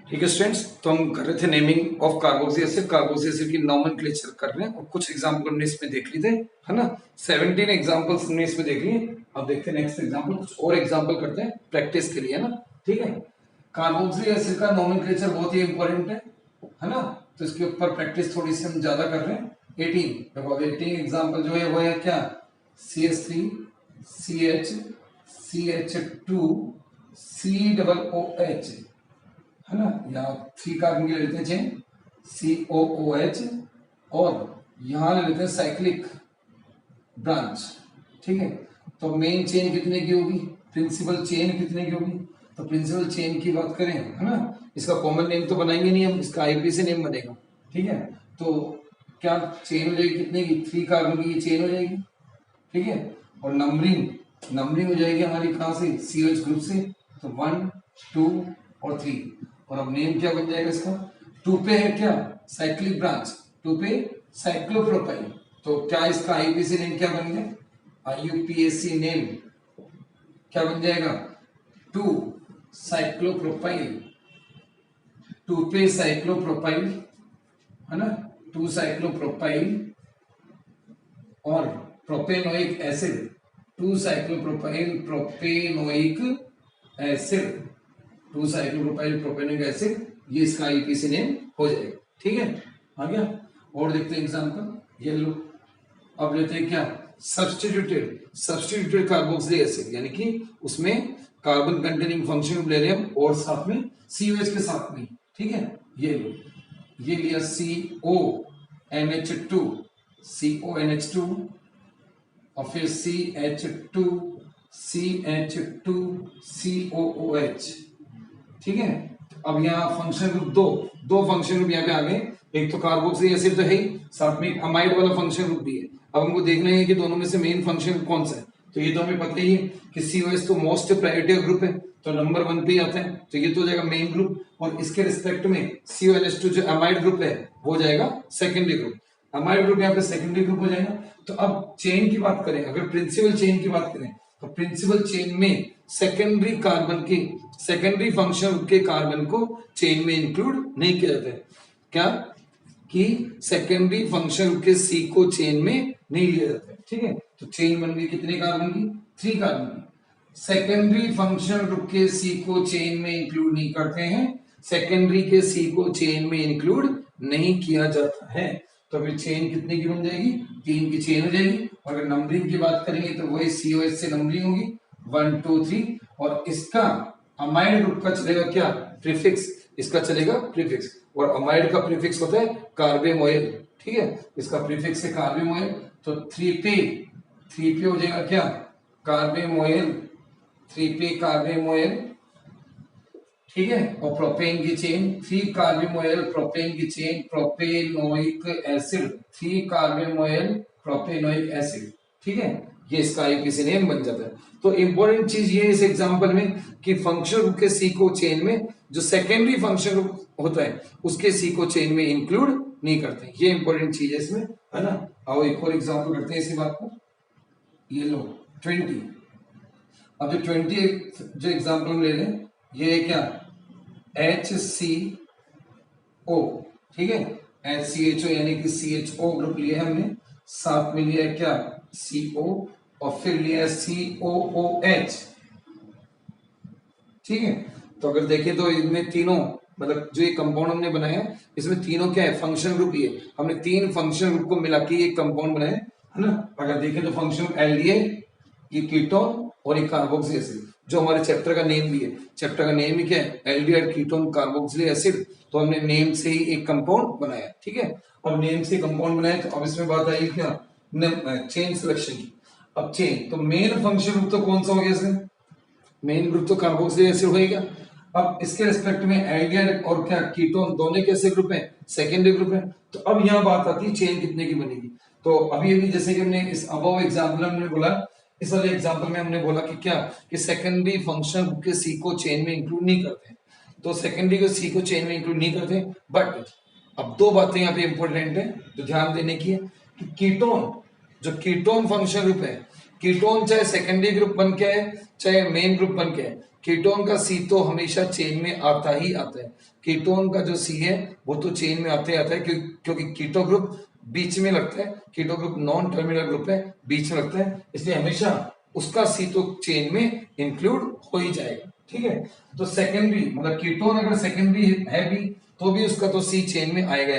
ठीक है स्टूडेंट्स, तो हम कर रहे थे नेमिंग ऑफ कार्बोक्सिलिक एसिड की नॉमेनक्लेचर कर रहे हैं और कुछ एग्जांपल हमने इसमें देख लिए थे, है ना। 17 एग्जांपल्स हमने इसमें देख लिए। अब देखते हैं नेक्स्ट एग्जांपल, कुछ और एग्जांपल करते हैं प्रैक्टिस के लिए, है ना। ठीक है, कार्बोक्सिलिक एसिड का नॉमेनक्लेचर बहुत ही इंपॉर्टेंट है ना। तो इसके ऊपर प्रैक्टिस थोड़ी सी हम ज्यादा कर रहे हैं। 18 देखो, 18 एग्जांपल जो है वो है क्या, CH3 CH CH2 COOH, है ना। यहाँ 3 कार्बन के ले लेते हैं चेन COOH और यहाँ ले लेते हैं साइक्लिक ब्रांच। ठीक है, तो मेन चेन कितने की होगी, प्रिंसिपल चेन कितने की होगी। तो प्रिंसिपल चेन की बात करें, है ना, इसका कॉमन नेम तो बनाएंगे नहीं हम, इसका आईपी से नेम बनेगा। ठीक है, तो क्या चेन हो जाएगी कितने की, 3 कार्बन की चेन हो जाएगी। ठीक है, और नंबरिंग हो जाएगी हमारी कहाँ से, COH ग्रुप से। तो 1 2 और 3, और अब नेम क्या बन जाएगा इसका, 2 पे है क्या, साइक्लिक ब्रांच, 2 पे साइक्लोप्रोपाइल। तो क्या इसका आईपीसी नेम क्या बन गया, IUPAC नेम क्या बन जाएगा, 2 साइक्लोप्रोपाइल, 2 पे साइक्लोप्रोपाइल, है ना, 2 साइक्लोप्रोपाइल और propanoic acid, 2 cyclopropyl propanoic acid, 2 cyclopropyl propanoic acid, ये इसका आईपीसी नेम हो जाएगा। ठीक है, आ गया। और देखते हैं एग्जांपल, ये लो। अब लेते हैं क्या, सब्स्टिट्यूटेड कार्बोक्सिलिक एसिड, यानी कि उसमें कार्बन कंटेनिंग फंक्शन ग्रुप ले रहे हैं हम और साथ में COH के साथ में। ठीक है, ये लो, ये लिया CONH2 और फिर CH2COOH। ठीक है, अब यहाँ फंक्शन ग्रुप दो फंक्शन ग्रुप यहाँ पे आ गए। एक तो कार्बोक्सिलिक एसिड तो है ही, साथ में अमाइड वाला फंक्शन ग्रुप भी है। अब हमको देखना है कि दोनों में से मेन फंक्शन कौन सा है। तो ये तो हमें पता ही है कि COH तो मोस्ट प्रायोरिटी ग्रुप है, तो नंबर 1 पे ही आता है, तो ये तो हो जाएगा मेन ग्रुप। और इसके रिस्पेक्ट में CONH2 जो अमाइड ग्रुप है वो जाएगा सेकेंडरी ग्रुप, अमाइड ग्रुप यहाँ पे सेकेंडरी ग्रुप हो जाएगा। तो अब चेन की बात करें, अगर प्रिंसिपल चेन की बात करें, तो प्रिंसिपल चेन में सेकेंडरी फंक्शन के कार्बन को चेन में इंक्लूड नहीं किया जाता है। क्या कि सेकेंडरी फंक्शन के C को चेन में नहीं लिया जाता है। ठीक है, तो चेन बन गई कितने कार्बन की, 3 कार्बन की। सेकेंडरी फंक्शन ग्रुप के C को चेन में इंक्लूड नहीं करते हैं, सेकेंडरी के C को चेन में इंक्लूड नहीं किया जाता है। तो फिर चेन कितने की बन जाएगी, 3 की चेन हो जाएगी। और अगर नंबरिंग की बात करेंगे तो वही COH से नंबरिंग होगी 1 2 3, और इसका अमाइड ग्रुप का चलेगा क्या, प्रीफिक्स, इसका चलेगा प्रीफिक्स, और अमाइड का प्रीफिक्स होता है कार्बेमोइल। ठीक है, इसका प्रीफिक्स है कार्बेमोइल, तो 3 पे हो जाएगा क्या, कार्बेमोइल, 3 पे कार्बेमोइल। ठीक है, और प्रोपेन की चेन 3 कार्बेमोइल, प्रोपेन की chain propanoic acid, 3 carbamoyl propanoic acid. ठीक है, ये इसका आईपीसी नेम बन जाता है। तो इंपॉर्टेंट चीज ये इस एग्जांपल में कि फंक्शन ग्रुप के C को चेन में जो सेकेंडरी फंक्शन ग्रुप होता है उसके C को चेन में इंक्लूड नहीं करते, ये इंपॉर्टेंट चीज है इसमें, है ना। आओ एक और एग्जांपल करते हैं इसी बात को। ये लो 20, अब जो 20 जो एग्जांपल हम ले रहे हैं ये है क्या, HCO। ठीक है, HCHO यानी कि CHO ग्रुप लिया है हमने, साथ में लिया है क्या CO, और फिर लिया है COOH। ठीक है, तो अगर देखें तो इनमें तीनों, मतलब जो ये कंपाउंड हमने बनाया इसमें तीनों क्या है, फंक्शन ग्रुप ही है। हमने 3 फंक्शन ग्रुप को मिला के एक कंपाउंड बनाया, है ना। अगर देखें तो फंक्शन एल्डिहाइड, ये कीटोन और एक कार्बोक्सिलिक एसिड, जो हमारे चैप्टर का नेम भी है। चैप्टर का नेम ही क्या है, एल्डिहाइड कीटोन कार्बोक्सिलिक एसिड। तो हमने नेम से ही एक कंपाउंड बनाया। ठीक है, और नेम से कंपाउंड बनाया, तो अब इसमें बात आई क्या, चेन सिलेक्शन की। अब चेन, तो मेन फंक्शन ग्रुप तो कौन सा हो गया इसमें, मेन ग्रुप तो कार्बोक्सिलिक एसिड होएगा। अब इसके रिस्पेक्ट में एल्डिहाइड और क्या कीटोन दोनों कैसे ग्रुप है, सेकेंडरी ग्रुप है। तो अब यहाँ बात आती है चेन कितने की बनेगी। तो अभी जैसे कि हमने इस अबव एग्जांपल में बोला, इस वाले एग्जांपल में हमने बोला कि क्या, कि सेकेंडरी फंक्शन ग्रुप के C को चेन में इंक्लूड नहीं करते, तो सेकेंडरी को C को चेन में इंक्लूड नहीं करते। बट अब 2 बातें यहाँ पे इंपॉर्टेंट है जो ध्यान देने की है, कि कीटोन, जो कीटोन फंक्शन ग्रुप है, कीटोन चाहे सेकेंडरी ग्रुप बन के है चाहे मेन ग्रुप बन के है, कीटोन का सी तो हमेशा चेन में आता ही आता है। कीटोन का जो सी है वो तो चेन में आते आता है, क्योंकि कीटो ग्रुप बीच में लगता है, keto group non terminal group है, बीच में लगता है, इसलिए हमेशा उसका सी तो चेन में इंक्लूड हो ही जाएगा। ठीक है, तो सेकेंडरी मतलब कीटोन अगर सेकेंडरी है भी तो भी उसका तो सी चेन में आएगा,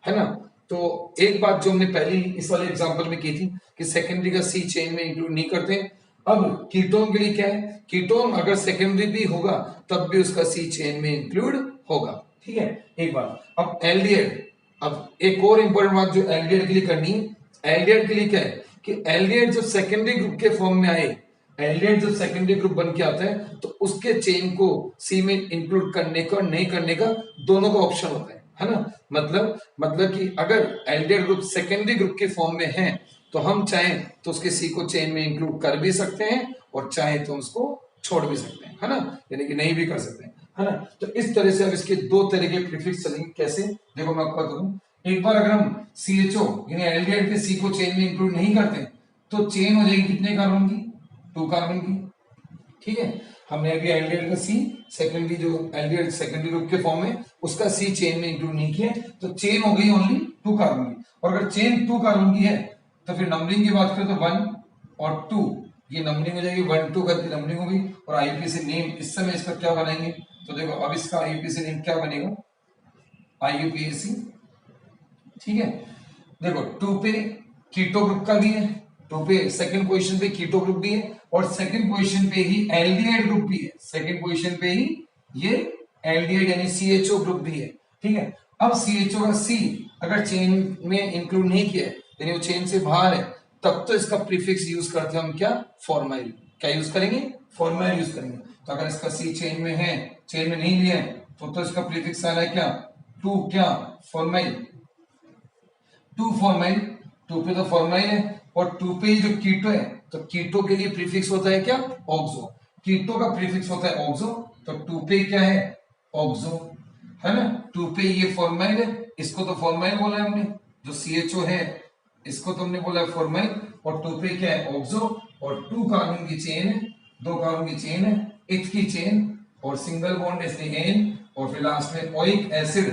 है ना। तो एक बात जो हमने पहले इस वाले एग्जांपल में की थी कि सेकेंडरी का सी चेन में इंक्लूड नहीं करते। अब कीटोन के लिए क्या है, कीटोन अगर सेकेंडरी भी होगा तब भी उसका सी चेन में इंक्लूड होगा। ठीक है, एक बात। अब एल्डिहाइड, अब एक और इंपॉर्टेंट बात जो एल्डिहाइड के लिए करनी है, एल्डिहाइड के लिए क्या है कि एल्डिहाइड जब सेकेंडरी ग्रुप के फॉर्म में आए, एल्डिहाइड जब सेकेंडरी ग्रुप बन के आता है तो उसके चेन को सी में इंक्लूड करने का और नहीं करने का दोनों का ऑप्शन होता है ना। मतलब कि अगर एल्डिहाइड ग्रुप सेकेंडरी ग्रुप के फॉर्म में है तो हम चाहें तो उसके सी को चेन में इंक्लूड कर भी सकते हैं और चाहे तो उसको छोड़ भी सकते हैं, है ना, यानी कि नहीं भी कर सकते हैं, है ना। तो इस तरह से अब इसके दो तरह के प्रीफिक्स चलेंगे। कैसे, देखो मैं आपको बताऊं। एक बार अगर हम CHO यानी एल्डिहाइड के सी को चेन में इंक्लूड नहीं करते तो चेन हो जाएगी कितने कार्बन की, 2 कार्बन की। ठीक है, हमने अभी एल्डिहाइड का सी सेकेंडरी जो एल्डिहाइड सेकेंडरी ग्रुप के फॉर्म में उसका सी चेन में इंक्लूड नहीं किया तो चेन हो गई ओनली 2 कार्बन की। और अगर चेन 2 कार्बन की है तो फिर नंबरिंग की बात करें तो 1 और 2 ये नंबरिंग हो जाएगी, 1 2 करके नंबरिंग होगी। और आईयूपीएसी नेम इस समय इसका क्या बनाएंगे, तो देखो अब इसका आईयूपीएसी नेम क्या बनेगा, आईयूपीएसी। ठीक है, देखो 2 पे कीटो ग्रुप का भी है, 2 पे सेकंड पोजीशन पे कीटो ग्रुप भी है और सेकंड पोजीशन पे ही एल्डिहाइड ग्रुप भी है, सेकंड पोजीशन पे ही ये एल्डिहाइड यानी CHO ग्रुप भी है। ठीक है, अब CHO का C अगर चेन में इंक्लूड नहीं किया है यानी वो चेन से बाहर है तब तो इसका प्रीफिक्स यूज करते हैं हम क्या, फॉर्माइल। क्या यूज करेंगे, फॉर्माइल यूज करेंगे। तो अगर इसका C चेन में है, चेन में नहीं लिया है तो इसका प्रीफिक्स आ रहा है क्या, 2 क्या, फॉर्माइल, 2 फॉर्माइल, 2 पे तो फॉर्माइल है और 2 पे जो कीटो है तो कीटो के लिए प्रीफिक्स होता है क्या, ऑक्सो। कीटो का प्रीफिक्स होता है ऑक्सो, तो 2 पे क्या है, ऑक्सो, है ना। 2 पे ये फॉर्माइल है, इसको तो फॉर्माइल बोला है हमने, जो CHO है इसको तो हमने बोला है फॉर्माइल। और 2 पे क्या है, ऑक्सो और 2 कार्बन की चेन है, 2 कार्बन की चेन है, इथ की चेन और सिंगल बॉन्ड इसलिए एन और फिर लास्ट में ओइक एसिड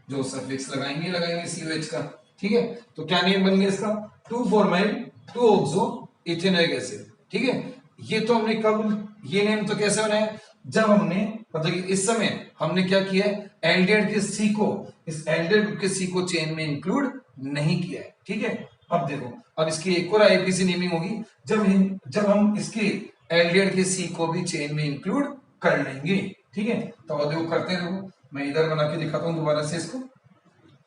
जो सफिक्स लगाएंगे COH का। ठीक है, तो क्या नेम बन गया इसका, 2 फॉर्माइल 2 ऑक्सो इथेनोइक एसिड। ठीक है, ये तो हमने कब, ये नेम तो कैसे बनाया, जब हमने मतलब कि इस समय हमने क्या किया है, एल्डिहाइड के सी को, इस एल्डिहाइड के सी को चेन में इंक्लूड नहीं किया है। ठीक है, अब देखो अब इसकी एक और आईपीसी नेमिंग होगी जब हम इसके एल्डिहाइड के सी को भी चेन में इंक्लूड कर लेंगे। ठीक है, तो देखो करते हैं, देखो मैं इधर बना के दिखाता हूं दोबारा से इसको,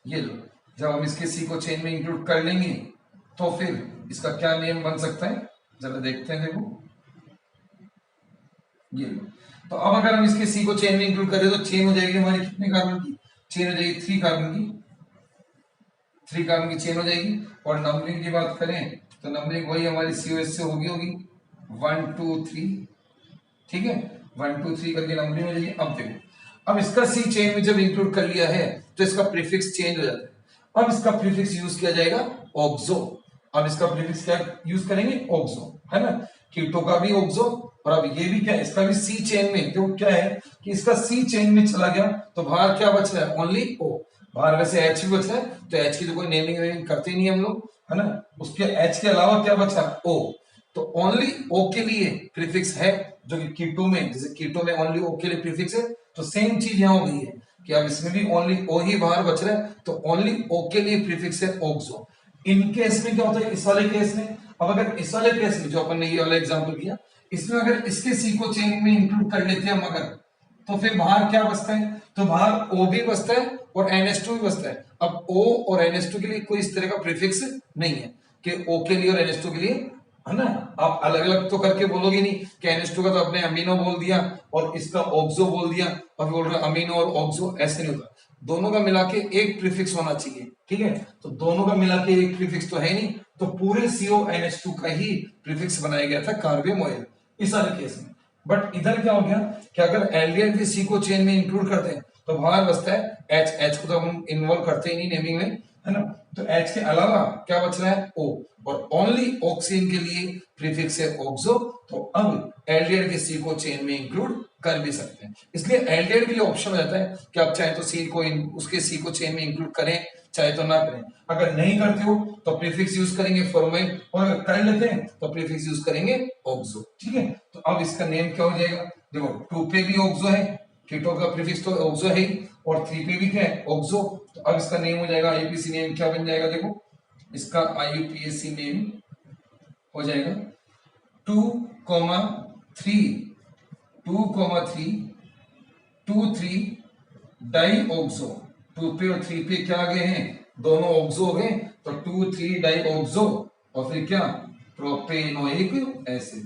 ये लो, जब हम इसके सी को चेन में इंक्लूड कर लेंगे तो फिर इसका क्या नेम बन सकता है, जरा देखते हैं। देखो ये लो, तो अब अगर हम इसके सी को चेन में इंक्लूड करें तो चेन हो जाएगी हमारी कितने कार्बन की, चेन हो जाएगी 3 कार्बन की, 3 कार्बन की चेन हो जाएगी। और नंबरिंग की बात करें तो नंबरिंग वही हमारी COH से होगी 1 2 3। ठीक है, 1 2 3 करके नंबरिंग हो जाएगी। अब देखो, अब इसका सी चेन में जब इंक्लूड कर लिया है तो इसका प्रीफिक्स चेंज हो जाता है। अब इसका प्रीफिक्स यूज किया जाएगा ऑक्सो। अब इसका प्रीफिक्स क्या यूज करेंगे, ऑक्सो, है ना। कीटो का भी ऑक्सो और अब ये भी क्या है, इसका भी सी चेन में, तो क्या है कि इसका सी चेन में चला गया तो बाहर क्या बच रहा है, ओनली O। बाहर वैसे H भी बच रहा है तो H की तो कोई नेमिंग वेमिंग करते नहीं हम लोग, है ना। उसके H के अलावा क्या बचा, O। तो ओनली O के लिए प्रीफिक्स है, जो कि कीटो में, जैसे कीटो में ओनली O के लिए प्रीफिक्स है, तो सेम चीज यहाँ हो गई है कि अब इसमें भी ओनली O ही बाहर बच रहा है, तो ओनली O के लिए प्रीफिक्स है ऑक्सो। इन केस में क्या होता है, इस वाले केस में, अब अगर इस वाले केस में जो अपन ने ये वाला एग्जांपल किया, इसमें अगर इसके सी को चेन में इंक्लूड कर लेते हैं हम अगर, तो फिर बाहर क्या बचता है, तो बाहर O भी बचता है और NH2 भी बचता है। अब O और NH2 के लिए कोई इस तरह का प्रीफिक्स नहीं है कि O के लिए और NH2 के लिए, है ना। आप अलग अलग तो करके बोलोगे नहीं कि NH2 का तो अपने अमीनो बोल दिया और इसका ऑक्सो बोल दिया और बोल रहे अमीनो और ऑक्सो, ऐसे नहीं होता। दोनों का मिला के एक प्रीफिक्स होना चाहिए। ठीक है, तो दोनों का मिला के एक प्रीफिक्स तो है नहीं, तो पूरे CONH2 का ही प्रीफिक्स बनाया गया था कार्बोमोइल इस वाले केस में। बट इधर क्या हो गया कि अगर एल्डिहाइड के सी को चेन में इंक्लूड करते हैं तो बाहर बचता है H। H को तो हम इन्वॉल्व करते ही नहीं नेमिंग में, है ना। तो H के अलावा क्या बच रहा है O, और ओनली ऑक्सीजन के लिए प्रीफिक्स है ऑक्सो। तो अब एल्डिहाइड के C को चेन में इंक्लूड कर भी सकते हैं, इसलिए एल्डिहाइड के लिए ऑप्शन हो जाता है कि आप चाहे तो C को उसके C को चेन में इंक्लूड करें, चाहे तो ना करें। अगर नहीं करते हो तो प्रीफिक्स यूज करेंगे फॉर्माइन, और अगर कर लेते हैं तो प्रीफिक्स यूज करेंगे ऑक्सो। ठीक है, तो अब इसका नेम क्या हो जाएगा, देखो 2 पे भी ऑक्सो है, कीटो का प्रीफिक्स तो ऑक्सो है ही, और 3 पे भी क्या है ऑक्सो। तो अब इसका नेम हो जाएगा आईयूपीएसी नेम, क्या बन जाएगा, देखो इसका आईयूपीएसी नेम हो जाएगा 2,3 2,3 2,3 डाई ऑक्सो। 2 पे और 3 पे क्या आ गए हैं, दोनों ऑक्सो हो गए, तो 2,3 डाई ऑक्सो, और फिर क्या, propanoic acid.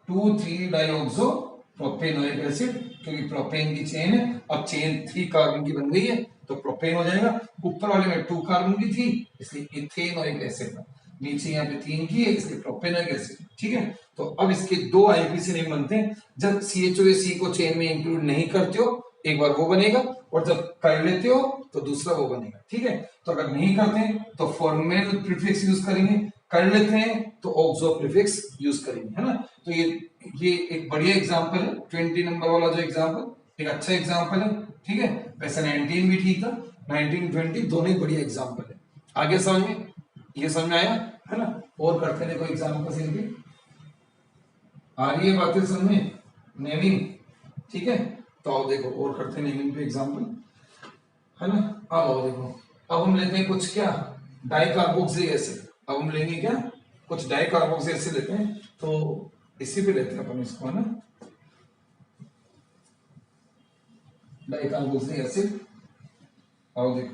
2,3 di oxo propanoic acid, क्योंकि प्रोपेन की चेन है, अब चेन 3 कार्बन की बन गई है तो प्रोपेन हो जाएगा। ऊपर वाले में 2 कार्बन की थी इसलिए इथेनोइक एसिड, नीचे यहाँ पे 3 की है इसलिए प्रोपेनोइक एसिड। ठीक है, तो अब इसके दो आईपीसी नेम बनते हैं, जब CHOA को चेन में इंक्लूड नहीं करते हो एक बार वो बनेगा, और जब कर लेते हो तो दूसरा वो बनेगा। ठीक है, तो अगर नहीं करते हैं तो फॉर्मल प्रीफिक्स यूज करेंगे, कर लेते हैं तो ऑक्सो प्रीफिक्स यूज करेंगे, है ना। तो ये एक बढ़िया एग्जांपल है, 20 नंबर वाला जो एग्जांपल, एक अच्छा एग्जांपल है। ठीक है, वैसे 19 भी ठीक था, 19 20 दोनों ही बढ़िया एग्जांपल है। आगे समझ में, ये समझ में आया, है ना। और करते हैं कोई एग्जांपल इनके, आ रही है बातें समझ में, नेमिंग। ठीक है, तो आओ देखो और करते हैं नेमिंग पे एग्जांपल, है ना। अब आओ देखो, अब हम लेते हैं कुछ क्या, डाइकार्बोक्सिलिक एसिड। अब हम लेंगे क्या, कुछ डाइकार्बोक्सिलिक एसिड लेते हैं, तो इसी पे लेते हैं अपन इसको, है ना, डाइकार्बोक्सिलिक एसिड। आओ देखो,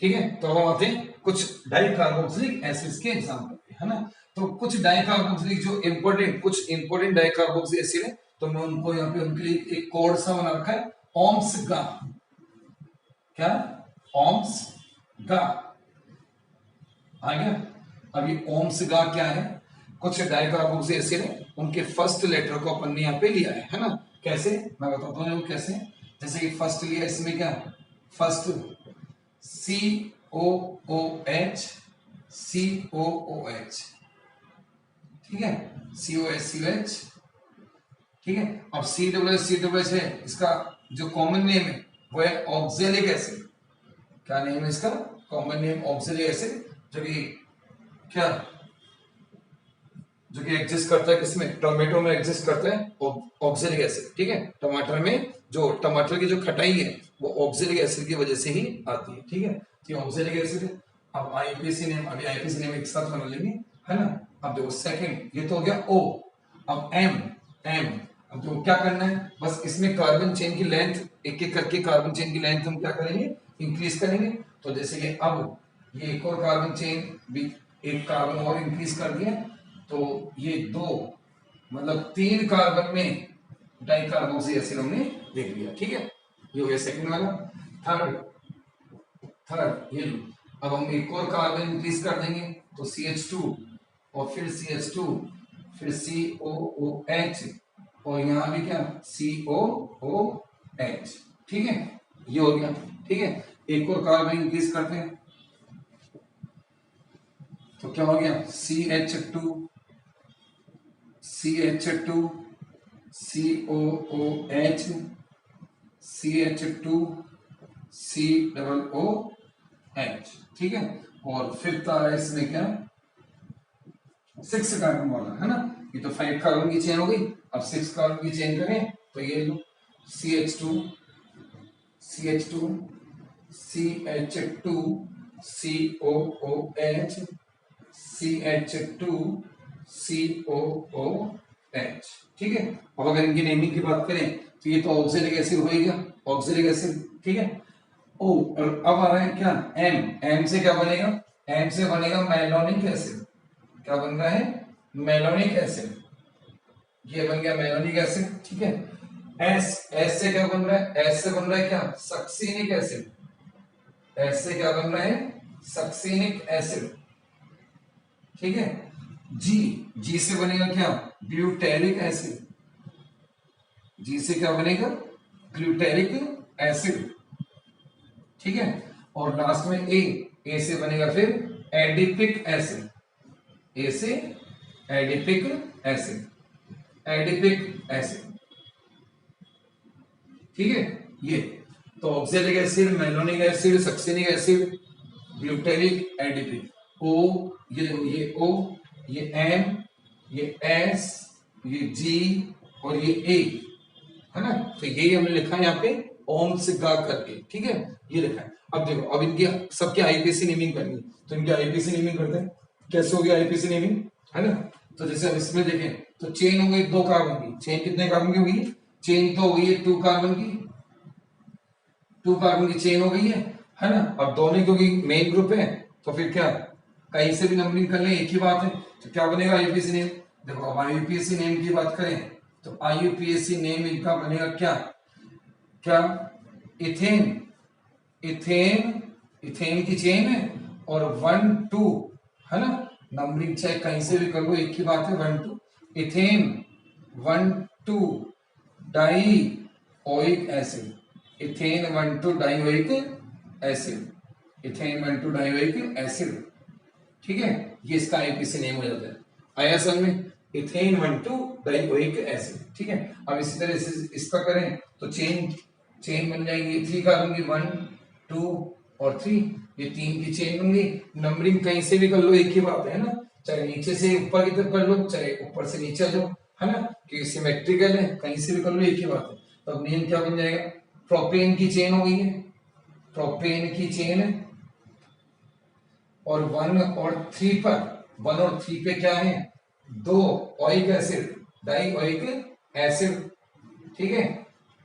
ठीक है, तो अब हम आते हैं कुछ डाइकार्बोक्सिलिक एसिड्स के एग्जांपल पे, है ना। तो कुछ डाइकार्बोक्सिलिक जो इंपॉर्टेंट, कुछ इंपॉर्टेंट डाइकार्बोक्सिलिक एसिड है, तो मैं उनको यहाँ पे उनके लिए एक कोड सा बना रखा है, ओम्स गा। क्या, ओम्स गा आ गया। अब ये ओम्स गा क्या है, कुछ डाइकार्बोक्सिलिक एसिड है, उनके फर्स्ट लेटर को अपन ने यहाँ पे लिया है ना। कैसे, मैं बताता हूँ कैसे। जैसे कि फर्स्ट लिया, इसमें क्या, फर्स्ट COOH COOH, ठीक है, COH। ठीक है, अब COOH है, इसका जो कॉमन नेम है वो है ऑक्जेलिक एसिड। क्या नेम है इसका, कॉमन नेम ऑक्जेलिक एसिड, जो कि क्या, जो कि एग्जिस्ट करता है किसमें, टोमेटो में एग्जिस्ट करता है ऑक्जेलिक एसिड। ठीक है, टमाटर में जो टमाटर की जो खटाई है वो ऑक्जेलिक एसिड की वजह से ही आती है। ठीक है, तो ये ऑक्जेलिक एसिड है। अब आईपीसी नेम, अभी आईपीसी नेम एक साथ बना लेंगे, है ना। अब देखो सेकंड, ये तो हो गया O। अब M, अब देखो क्या करना है, बस इसमें कार्बन चेन की लेंथ, एक एक करके कार्बन चेन की लेंथ हम क्या करेंगे, इंक्रीज करेंगे। तो जैसे कि अब ये एक और कार्बन चेन भी, एक कार्बन और इंक्रीज कर दिया, तो ये दो, मतलब 3 कार्बन में डाइकार्बोक्सिलिक एसिड हमने देख लिया। ठीक है, ये हो गया सेकंड वाला। थर्ड, ये लो, अब हम एक और कार्बन इंक्रीज कर देंगे, तो CH2, और फिर CH2, फिर COOH, और यहाँ भी क्या, COOH। ठीक है, ये हो गया। ठीक है, एक और कार्बन इंक्रीज करते हैं, तो क्या हो गया, CH2 COOH CH2 COOH। ठीक है, और फिफ्थ आ रहा है इसमें क्या, 6 कार्बन वाला, है ना। ये तो 5 कार्बन की चेन हो गई, अब 6 कार्बन की चेन करें तो ये लो, CH2 CH2 COOH CH2 COOH। ठीक है, अब अगर इनकी नेमिंग की बात करें तो ये तो ऑक्जेलिक एसिड हो गया, ऑक्जेलिक एसिड। ठीक है, ओ, और अब आ रहा है क्या, एम से क्या बनेगा, एम से बनेगा मेलोनिक एसिड। क्या बन रहा है, मेलोनिक एसिड, ये बन गया मेलोनिक एसिड। ठीक है, एस से क्या बन रहा है, एस से बन रहा है क्या, सक्सिनिक एसिड। एस से क्या बन रहा है, सक्सिनिक एसिड। ठीक है, जी से बनेगा क्या, ब्यूटेरिक एसिड। जी से क्या बनेगा, ग्लूटेरिक एसिड, ठीक है। और लास्ट में ए से बनेगा फिर एडिपिक एसिड, ए से एडिपिक एसिड, एडिपिक एसिड, ठीक है। ये तो oxalic acid, malonic acid, succinic acid, glutaric, adipic, ओ ये ओ, ये एम, ये एस, ये जी और ये ए, है ना। तो यही हमने लिखा है यहाँ पे ओम्स गा करके, ठीक है, ये लिखा है। अब देखो, अब इनकी सबके आईपीसी नेमिंग करनी, तो इनकी आईपीसी नेमिंग करते हैं। कैसे होगी आईपीसी नेमिंग, है ना। तो जैसे अब इसमें देखें तो चेन हो गई 2 कार्बन की, चेन कितने कार्बन की होगी, चेन तो हो गई है 2 कार्बन की, 2 कार्बन की चेन हो गई है ना। अब दोनों क्योंकि मेन ग्रुप है तो फिर क्या कहीं से भी नंबरिंग कर ले, एक ही बात है। तो क्या बनेगा आईयूपीएसी नेम, देखो अब आईयूपीएसी नेम की बात करें तो आईयूपीएसी नेम इनका बनेगा क्या, क्या इथेन, इथेन, इथेन की चेन है और 1 2, है ना। नंबरिंग चाहे कहीं से भी कर लो, एक ही बात है, 1 2 ethane, 1 2 die oic acid, ethane 1 2 dioic acid, ethane 1 2 dioic acid, ठीक है। ये इसका आईपीसी नेम हो जाता है। आया समझ में, इथेन 1 2 डाइओइक एसिड, ठीक है। अब इसी तरह से इसका करें तो चेन, चेन बन जाएगी 3 कार्बन की, 1 2 और 3, ये 3 की चेन बन गई। नंबरिंग कहीं से भी कर लो, एक ही बात है ना, चाहे नीचे से ऊपर की तरफ कर लो, चाहे ऊपर से नीचे जाओ, है ना, क्योंकि सिमेट्रिकल है, कहीं से भी कर लो, एक ही बात है। तो अब नेम क्या बन जाएगा, प्रोपेन की चेन हो गई है, प्रोपेन की चेन है और 1 और 3 पर, 1 और 3 पे क्या है, 2 oic acid, die oic acid, ठीक है।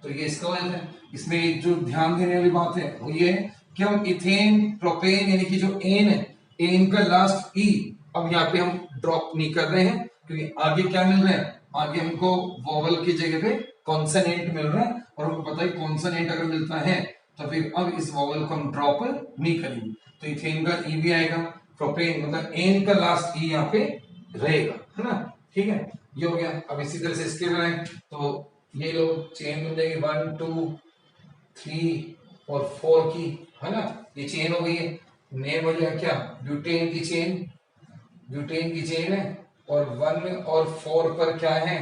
तो ये इसका हो जाता है। इसमें जो ध्यान देने वाली बात है वो ये है कि हम इथेन प्रोपेन यानी कि जो एन है, एन का लास्ट ई, अब यहाँ पे हम ड्रॉप नहीं कर रहे हैं क्योंकि आगे क्या मिल रहा है, आगे हमको वोवल की जगह पे कॉन्सोनेंट मिल रहा है और हमको पता है कॉन्सोनेंट अगर मिलता है तो फिर अब इस वोवल को हम ड्रॉप नहीं करेंगे। तो इथेन का ई भी आएगा, प्रोपेन मतलब एन का लास्ट ई यहाँ पे रहेगा, है ना, ठीक है। ये हो गया। अब इसी तरह से इसके बनाए तो ये लो चेन बन जाएगी 1 2 3 और 4 की, है ना, ये चेन हो गई है। नेम हो जाएगा क्या, ब्यूटेन की चेन, ब्यूटेन की चेन है और 1 और 4 पर क्या है,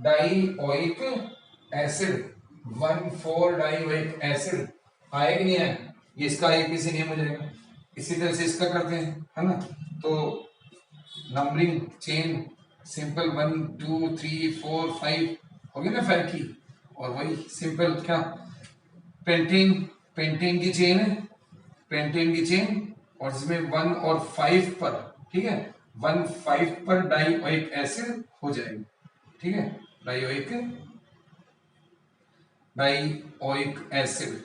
डाइओइक एसिड, 1 4 डाइओइक एसिड, आए कि नहीं आए, ये इसका आईपीसी नेम हो जाएगा। इसी तरह से इसका करते हैं, है ना। तो नंबरिंग चेन सिंपल 1 2 3 4 5 हो गई ना 5 की, और वही सिंपल क्या पेंटेन, पेंटेन की चेन है, पेंटेन की चेन और इसमें 1 और 5 पर, ठीक है, 1 5 पर डाइओइक एसिड हो जाएगी, ठीक है, डाइओइक, डाइओइक एसिड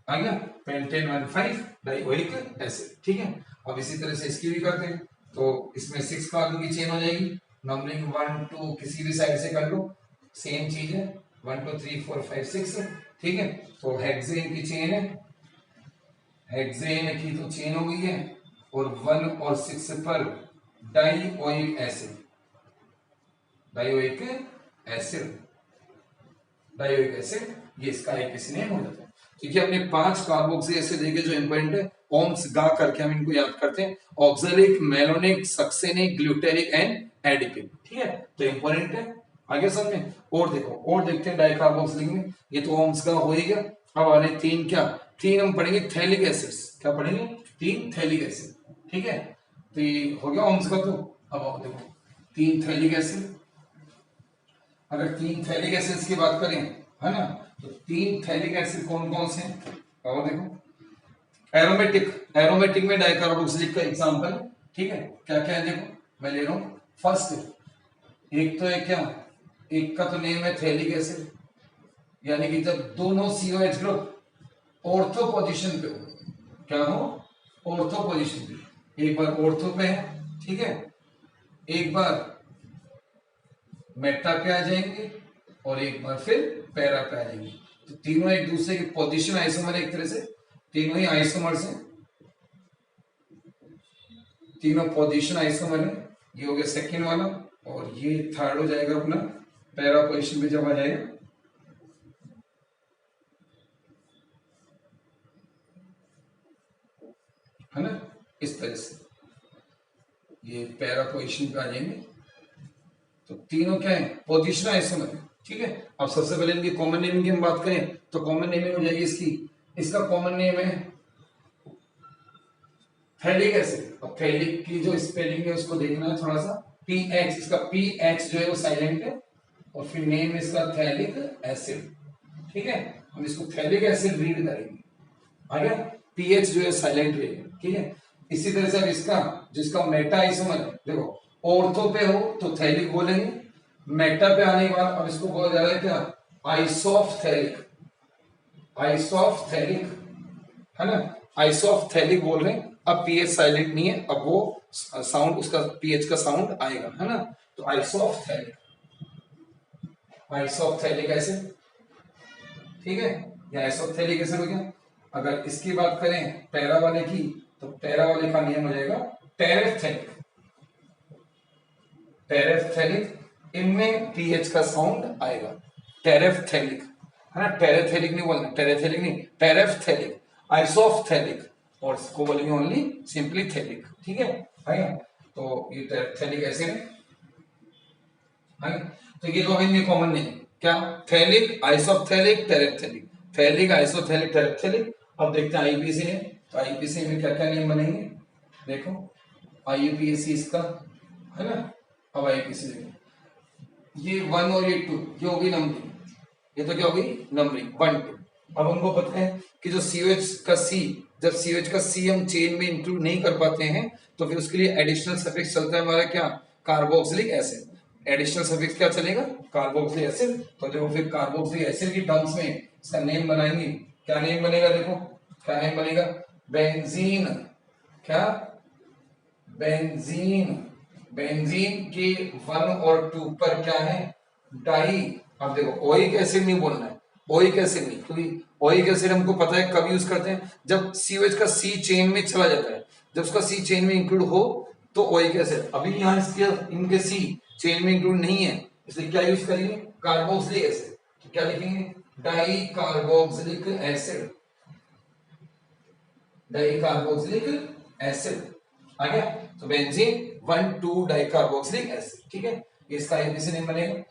आ गया, पेंटेन 1 5 डाइओइक एसिड, ठीक है। अब इसी तरह से इसकी भी करते हैं तो इसमें 6 कार्बन की चेन हो जाएगी। नंबरिंग 1 2 किसी भी साइड से कर लो, सेम चीज है, 1 2 3 4 5 6, ठीक है। तो हेक्सेन की चेन है, हेक्सेन की तो चेन हो गई है और 1 और 6 पर dioic acid, dioic acid, dioic acid, ये इसका आईपीसी नेम हो जाता है। ठीक है, हमने 5 कार्बोक्सी एसिड देखे जो इंपॉर्टेंट है, ओम्स गा करके हम इनको याद करते हैं, oxalic, malonic, succinic, glutaric and adipic, ठीक है, तो इंपॉर्टेंट है। आगे समझ में, और देखो और देखते हैं डाइकार्बोक्सिलिक में, ये तो ओम्स का हो ही गया। अब वाले 3 क्या, 3 हम पढ़ेंगे थैलिक एसिड्स, क्या पढ़ेंगे, 3 थैलिक एसिड, ठीक है। तो ये हो गया ओम्स का। तो अब आओ देखो 3 थैलिक एसिड, अगर 3 थैलिक एसिड्स की बात करें, है ना, तो 3 थैलिक एसिड कौन कौन से हैं, और देखो एरोमेटिक, एरोमेटिक में डाइकार्बोक्सिलिक का एग्जांपल, ठीक है, क्या क्या है देखो, मैं ले रहा हूं फर्स्ट, एक तो है क्या, एक का तो नेम है थैलिक एसिड, यानी कि जब दोनों COH ग्रुप ऑर्थो पोजीशन पे हो, क्या हो, ऑर्थो पोजीशन पे, एक बार ऑर्थो पे है, ठीक है, एक बार मेटा पे आ जाएंगे और एक बार फिर पैरा पे आ जाएंगे, तो तीनों एक दूसरे की पोजीशन आइसोमर, एक तरह से तीनों ही आइसोमर्स हैं, तीनों पोजीशन आइसोमर है। ये हो गया सेकंड वाला, और ये थर्ड हो जाएगा अपना पैरा पोजीशन पे जब आ जाएगा, है ना, इस तरह से ये पैरा पोजिशन पे आ जाएंगे। तो तीनों क्या है, पोजिशन आइसोमर है। ठीक है, अब सबसे पहले इनकी कॉमन नेमिंग की हम बात करें तो कॉमन नेमिंग हो जाएगी इसकी, इसका कॉमन नेम है थैलिक एसिड। अब थैलिक की जो स्पेलिंग है उसको देखना है थोड़ा सा, पीएच, इसका पीएच जो है वो साइलेंट है और फिर नेम इसका थैलिक एसिड। ठीक है, हम इसको थैलिक एसिड रीड करेंगे, आ गया, पीएच जो है साइलेंट रहेगा। ठीक है, इसी तरह से अब इसका जिसका मेटा आइसोमर है, देखो ऑर्थो पे हो तो थैलिक बोलेंगे, मेटा पे आने के बाद अब इसको बोला जा रहा है क्या, आइसोफ्थैलिक, आइसोफ्थैलिक, है ना, आइसोफ्थैलिक बोल रहे हैं। अब पीएच साइलेंट नहीं है, अब वो साउंड उसका पीएच का साउंड आएगा, है ना। तो आइसोफ्थैलिक, आइसोफ्थैलिक एसिड, ठीक है, ये आइसोफ्थैलिक एसिड हो गया। अगर इसकी बात करें पैरा वाले की, तो पैरा वाले का नेम हो जाएगा टेरेफ्थैलिक, टेरेफ्थैलिक, इनमें पीएच का साउंड आएगा, टेरेफ्थैलिक, है ना, टेरेथैलिक नहीं बोलना, टेरेथैलिक नहीं, टेरेफ्थैलिक, आइसोफ्थैलिक, और इसको बोलेंगे ओनली सिंपली थैलिक। ठीक है, तो ये टेरेफ्थैलिक एसिड है। तो ये दो इनमें कॉमन नहीं है क्या, थैलिक, आइसोफ्थैलिक, टेरेफ्थैलिक, थैलिक, आइसोथैलिक, टेरेफ्थैलिक। अब देखते हैं आईपीसी में, तो आईपीसी में क्या क्या नेम बनेंगे, देखो आईपीसी इसका, है ना। अब आईपीसी देखो, ये 1 और ये 2, ये होगी नंबरिंग, ये तो क्या होगी नंबरिंग 1 2। अब हमको पता है कि जो सीओएच का सी, जब सीओएच का सी हम चेन में इंक्लूड नहीं कर पाते हैं तो फिर उसके लिए एडिशनल सफिक्स चलता है हमारा क्या, कार्बोक्सिलिक एसिड। एडिशनल सफिक्स क्या चलेगा, कार्बोक्सिलिक एसिड। तो देखो फिर कार्बोक्सिलिक एसिड की टर्म्स में इसका नेम बनाएंगे, क्या नेम बनेगा, देखो क्या नेम बनेगा, बेंजीन, क्या, बेंजीन, बेंजीन के 1 और 2 पर क्या है, डाई। अब देखो ओइक एसिड नहीं बोलना है, ओइक एसिड नहीं, क्योंकि ओइक एसिड हमको पता है कब यूज करते हैं, जब सीओएच का सी चेन में चला जाता है, जब उसका सी चेन में इंक्लूड हो तो ओइक एसिड। अभी यहाँ इसके इनके सी चेन में इंक्लूड नहीं है, इसलिए क्या यूज करेंगे, कार्बोक्सिलिक एसिड। तो क्या लिखेंगे, dicarboxylic acid, dicarboxylic acid, आ गया। तो बेंजीन 1 2 डाई कार्बोक्सिलिक एसिड। ठीक है, इसका आईपीसी नेम बनेगा।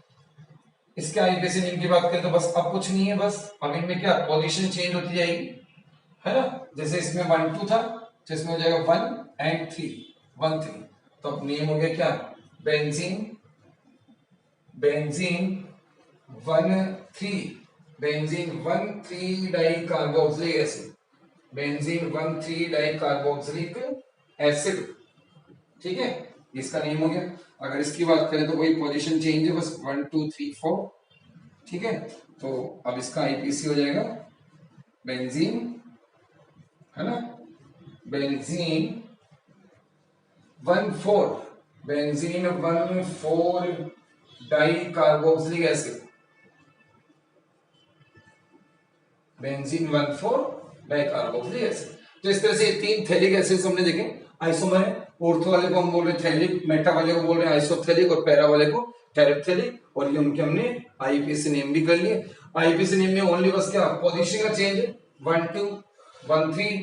इसके आईपीसी नेम की बात करें तो बस अब कुछ नहीं है, बस अब इनमें क्या पोजीशन चेंज होती जाएगी, है ना। जैसे इसमें 1 2 था तो इसमें हो जाएगा 1 एंड 3, 1 3। तो अब नेम हो गया क्या, benzene, benzene 1 3, benzene 1 3 di carboxylic acid, benzene 1 3 di carboxylic acid. ठीक है, इसका नेम हो गया। अगर इसकी बात करें तो वही पोजीशन चेंज है, बस 1 2 3 4। ठीक है, तो अब इसका आईपीसी हो जाएगा बेंजीन, है ना, benzene 1 4, benzene 1 4 di carboxylic acid, benzene 1 4 di carboxylic acid. तो इस तरह से 3 थैलिक एसिड्स हमने देखे, आइसोमर है, ऑर्थो वाले को हम बोल रहे हैं थैलिक, मेटा वाले को बोल रहे हैं आइसोथैलिक और पैरा वाले को टेरेप्थैलिक, और ये उनके हमने आईपीसी नेम भी कर लिए। आईपीसी नेम में ओनली बस क्या पोजीशन का चेंज है, 1 2 1 3